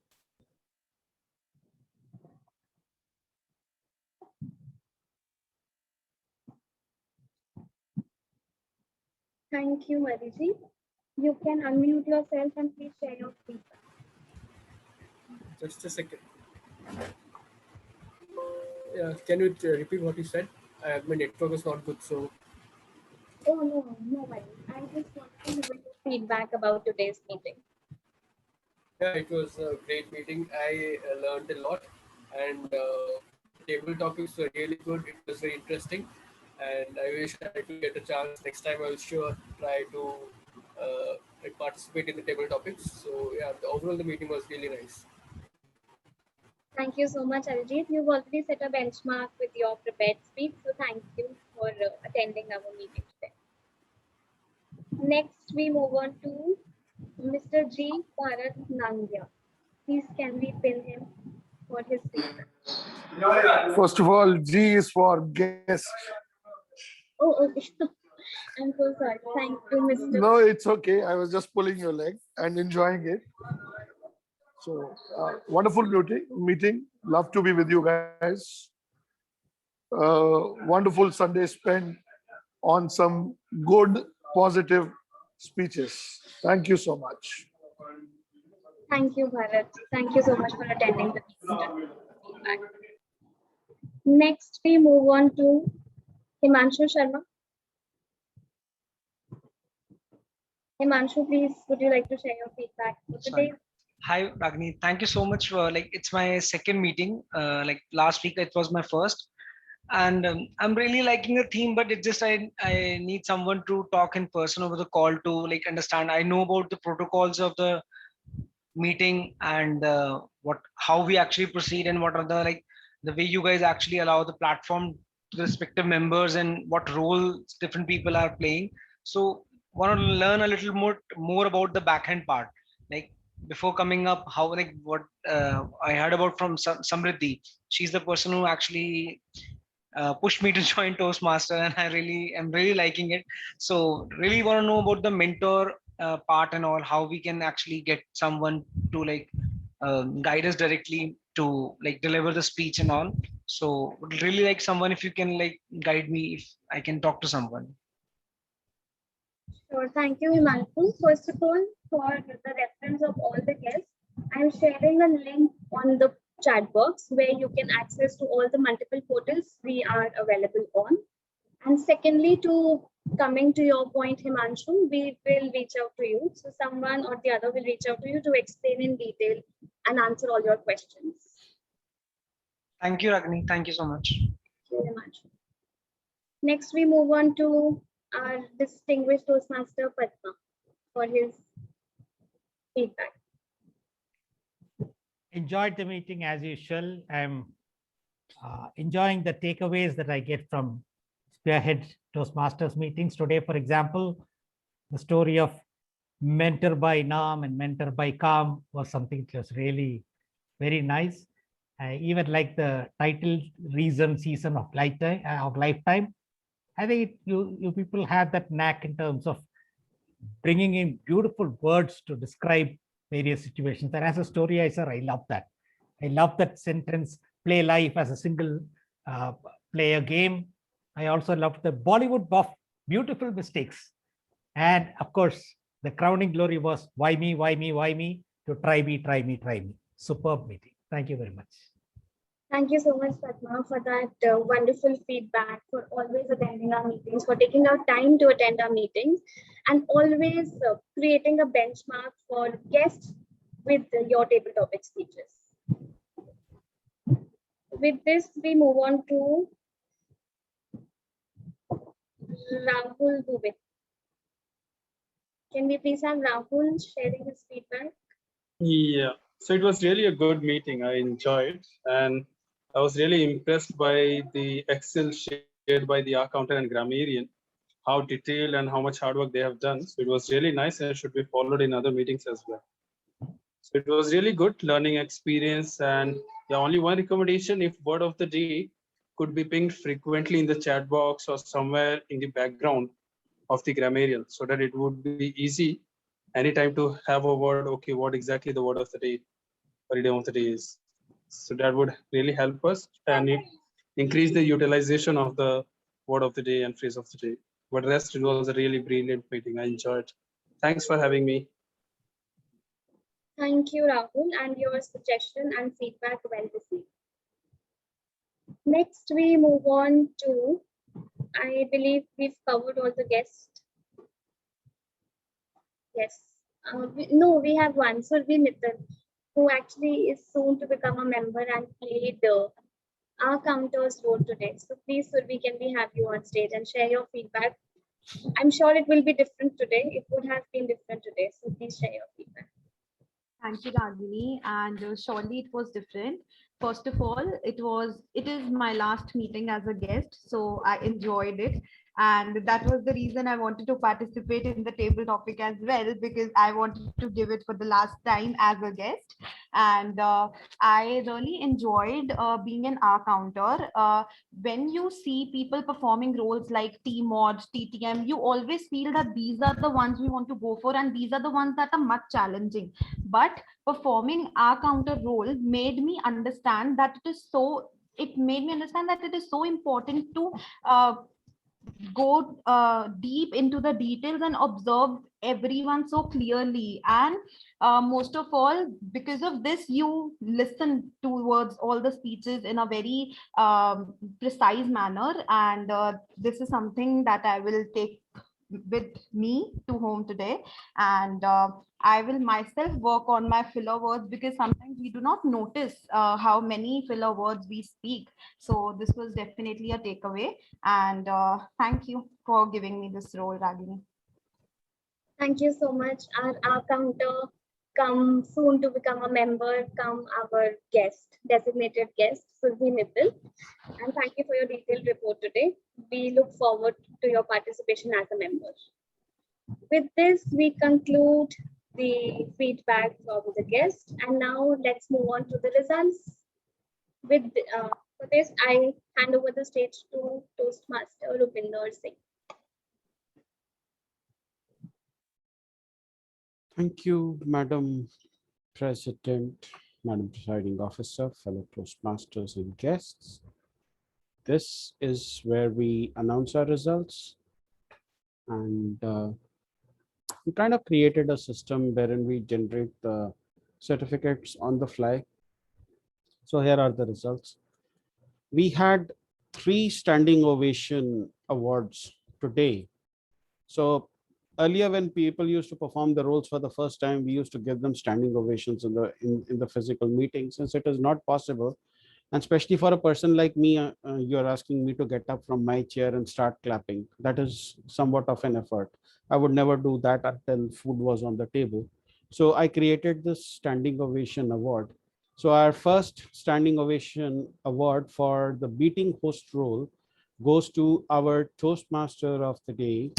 Thank you, Arijit. You can unmute yourself and please share your feedback. Just a second. Can you repeat what you said? My network is not good, so. Oh, no worries. I just want to give you feedback about today's meeting. Yeah, it was a great meeting. I learned a lot, and table topics were really good. It was very interesting, and I wish I could get a chance next time. I will sure try to participate in the table topics. So yeah, overall the meeting was really nice. Thank you so much, Arijit. You've already set a benchmark with your prepared speech, so thank you for attending our meeting today. Next, we move on to Mr. G. Bharat Nangia. Please, can we pin him for his feedback? First of all, G is for guest. Oh, okay. I'm so sorry. Thank you, Mr. No, it's okay. I was just pulling your leg and enjoying it. So, wonderful meeting. Love to be with you guys. Wonderful Sunday spent on some good, positive speeches. Thank you so much. Thank you, Bharat. Thank you so much for attending the feedback. Next, we move on to Himanshu Sharma. Himanshu, please, would you like to share your feedback for today? Hi, Ragini. Thank you so much for it's my second meeting. Like last week, it was my first, and I'm really liking the theme. But it just I need someone to talk in person over the call to like understand. I know about the protocols of the meeting and how we actually proceed and what are the way you guys actually allow the platform to the respective members and what role different people are playing. So want to learn a little more about the backhand part, like before coming up how what I heard about from Samriddhi. She's the person who actually pushed me to join Toastmaster, and I'm really liking it. So really want to know about the mentor part and all, how we can actually get someone to guide us directly to deliver the speech and all. So would really like someone if you can guide me if I can talk to someone. Sure, thank you, Himanshu. First of all, for the reference of all the guests, I'm sharing a link on the chat box where you can access to all the multiple portals we are available on. And secondly, to coming to your point, Himanshu, we will reach out to you. So someone or the other will reach out to you to explain in detail and answer all your questions. Thank you, Ragini. Thank you so much. Thank you, Himanshu. Next, we move on to our distinguished Toastmaster Padma for his feedback. Enjoyed the meeting as usual. I'm enjoying the takeaways that I get from Spearhead Toastmasters meetings. Today, for example, the story of mentor by Nam and mentor by Kam was something that was really very nice. I even like the title reason season of lifetime. I think you people have that knack in terms of bringing in beautiful words to describe various situations. And as a storyizer, I love that. I love that sentence, play life as a single player game. I also love the Bollywood buff, beautiful mistakes. And of course, the crowning glory was why me, why me, why me, to try me, try me, try me. Superb meeting. Thank you very much. Thank you so much, Padma, for that wonderful feedback, for always attending our meetings, for taking out time to attend our meetings, and always creating a benchmark for guests with your table topic speeches. With this, we move on to Rahul Dubey. Can we please have Rahul sharing his feedback? Yeah, so it was really a good meeting. I enjoyed, and I was really impressed by the Excel shared by the accountant and grammarian, how detailed and how much hard work they have done. So it was really nice and should be followed in other meetings as well. So it was really good learning experience. And the only one recommendation, if word of the day could be pinged frequently in the chat box or somewhere in the background of the grammarian, so that it would be easy anytime to have a word, okay, what exactly the word of the day or idiom of the day is. So that would really help us and increase the utilization of the word of the day and phrase of the day. But rest, it was a really brilliant meeting. I enjoyed. Thanks for having me. Thank you, Rahul, and your suggestion and feedback well received. Next, we move on to, I believe we've covered all the guests. Yes, No, we have one, Survi Mittal, who actually is soon to become a member and played our counters role today. So please, Survi, can we have you on stage and share your feedback? I'm sure it will be different today. It would have been different today. So please share your feedback. Thank you, Ragini, and surely it was different. First of all, it is my last meeting as a guest, so I enjoyed it, and that was the reason I wanted to participate in the table topic as well, because I wanted to give it for the last time as a guest, and I really enjoyed being an R counter. When you see people performing roles like TMOD, TTM, you always feel that these are the ones we want to go for, and these are the ones that are much challenging. But performing our counter role made me understand that it made me understand that it is so important to go deep into the details and observe everyone so clearly, and most of all, because of this, you listen towards all the speeches in a very precise manner, and this is something that I will take with me to home today, and I will myself work on my filler words, because sometimes we do not notice how many filler words we speak. So this was definitely a takeaway, and thank you for giving me this role, Ragini. Thank you so much. Our counter come soon to become a member, come our guest, designated guest, Survi Mittal. And thank you for your detailed report today. We look forward to your participation as a member. With this, we conclude the feedback from the guest. And now let's move on to the results. For this, I hand over the stage to Toastmaster Rupinder Singh. Thank you, Madam President, Madam Presiding Officer, fellow Toastmasters and guests. This is where we announce our results, and we kind of created a system wherein we generate the certificates on the fly. So here are the results. We had 3 standing ovation awards today. So earlier, when people used to perform the roles for the first time, we used to give them standing ovations in the physical meeting. Since it is not possible, and especially for a person like me, you're asking me to get up from my chair and start clapping. That is somewhat of an effort. I would never do that until food was on the table. So I created this standing ovation award. So our first standing ovation award for the beating host role goes to our Toastmaster of the day,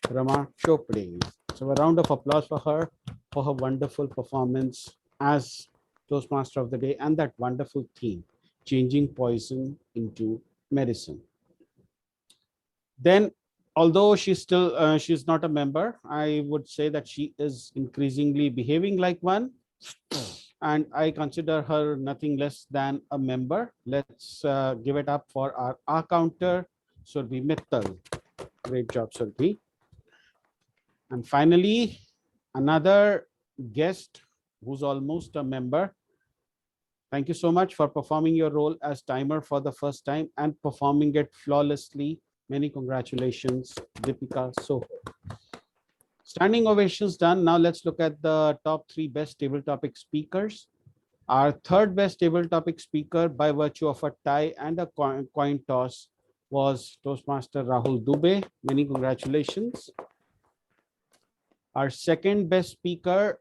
Rama Chopde. So a round of applause for her wonderful performance as Toastmaster of the day and that wonderful theme, changing poison into medicine. Then, although she's not a member, I would say that she is increasingly behaving like one, and I consider her nothing less than a member. Let's give it up for our counter, Survi Mittal. Great job, Survi. And finally, another guest who's almost a member. Thank you so much for performing your role as timer for the first time and performing it flawlessly. Many congratulations, Deepika Soho. Standing ovations done. Now let's look at the top 3 best table topic speakers. Our third best table topic speaker, by virtue of a tie and a coin toss, was Toastmaster Rahul Dubey. Many congratulations. Our second best speaker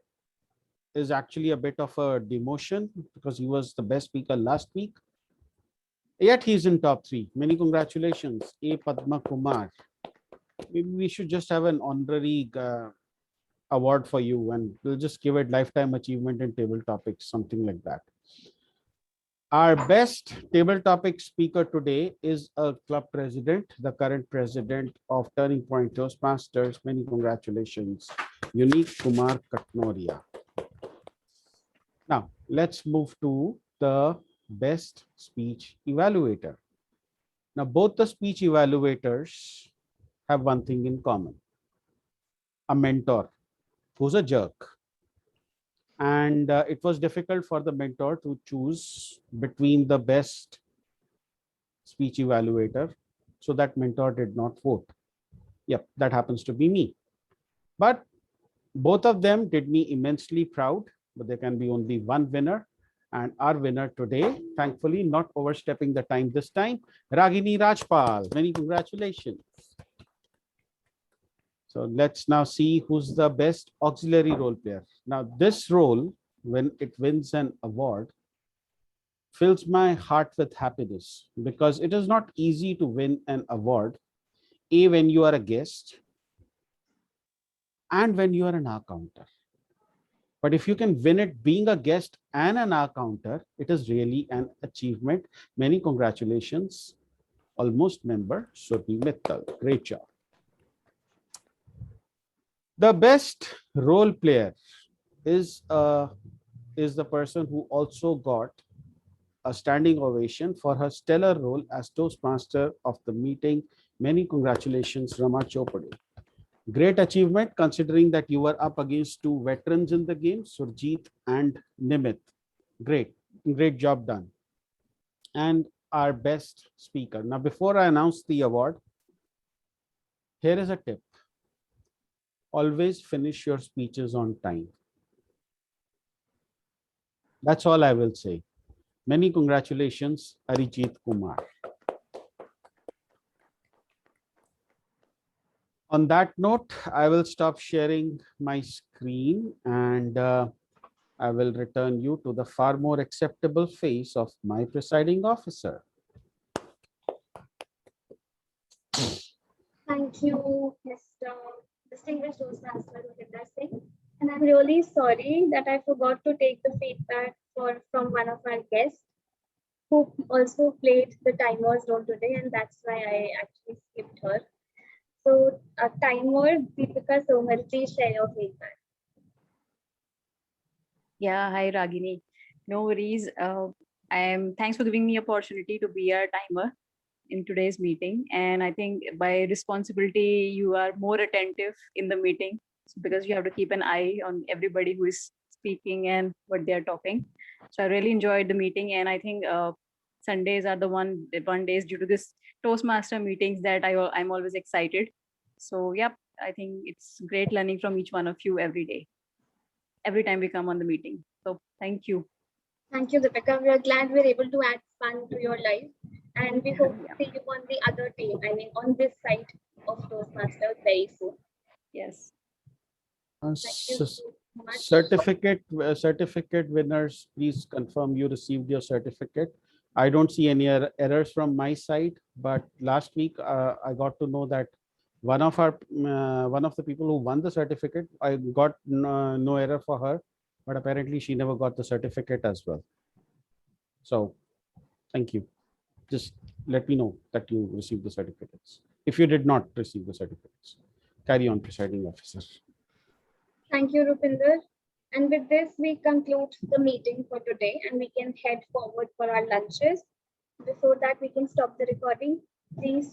is actually a bit of a demotion because he was the best speaker last week. Yet he's in top 3. Many congratulations, A. Padma Kumar. Maybe we should just have an honorary award for you, and we'll just give it lifetime achievement in table topics, something like that. Our best table topic speaker today is a club president, the current president of Turning Point Toastmasters. Many congratulations, Unique Kumar Katnoria. Now, let's move to the best speech evaluator. Now, both the speech evaluators have one thing in common: a mentor who's a jerk. And it was difficult for the mentor to choose between the best speech evaluator. So that mentor did not vote. Yep, that happens to be me. But Both of them did me immensely proud, but there can be only one winner. And our winner today, thankfully, not overstepping the time this time, Ragini Rajpal. Many congratulations. So let's now see who's the best auxiliary role player. Now, this role, when it wins an award, fills my heart with happiness because it is not easy to win an award, A, when you are a guest and when you are an counter. But if you can win it being a guest and an counter, it is really an achievement. Many congratulations, almost member Surbi Mittal. Great job. The best role player is the person who also got a standing ovation for her stellar role as Toastmaster of the meeting. Many congratulations, Rama Chopade. Great achievement considering that you were up against two veterans in the game, Surjit and Nimit. Great job done. And our best speaker. Now, before I announce the award, here is a tip. Always finish your speeches on time. That's all I will say. Many congratulations, Arijit Kumar. On that note, I will stop sharing my screen and I will return you to the far more acceptable face of my presiding officer. Thank you, Mr. Distinguished Toastmaster Rupinder Singh. And I'm really sorry that I forgot to take the feedback from one of our guests who also played the timer's role today, and that's why I actually skipped her. So, timer, Deepika Somar, please share your feedback. Yeah, hi Ragini. No worries. Thanks for giving me opportunity to be a timer in today's meeting. And I think by responsibility, you are more attentive in the meeting because you have to keep an eye on everybody who is speaking and what they're talking. So I really enjoyed the meeting, and I think Sundays are the one days due to this Toastmaster meetings that I'm always excited. So yep, I think it's great learning from each one of you every day, every time we come on the meeting. So thank you. Thank you, Deepika. We are glad we're able to add fun to your life, and we hope to see you on the other team. I mean, on this side of Toastmasters very soon. Yes. Certificate winners, please confirm you received your certificate. I don't see any errors from my side, but last week I got to know that one of the people who won the certificate, I got no error for her, but apparently she never got the certificate as well. So thank you. Just let me know that you received the certificates. If you did not receive the certificates, carry on, presiding officer. Thank you, Rupinder. And with this, we conclude the meeting for today, and we can head forward for our lunches. Before that, we can stop the recording. Please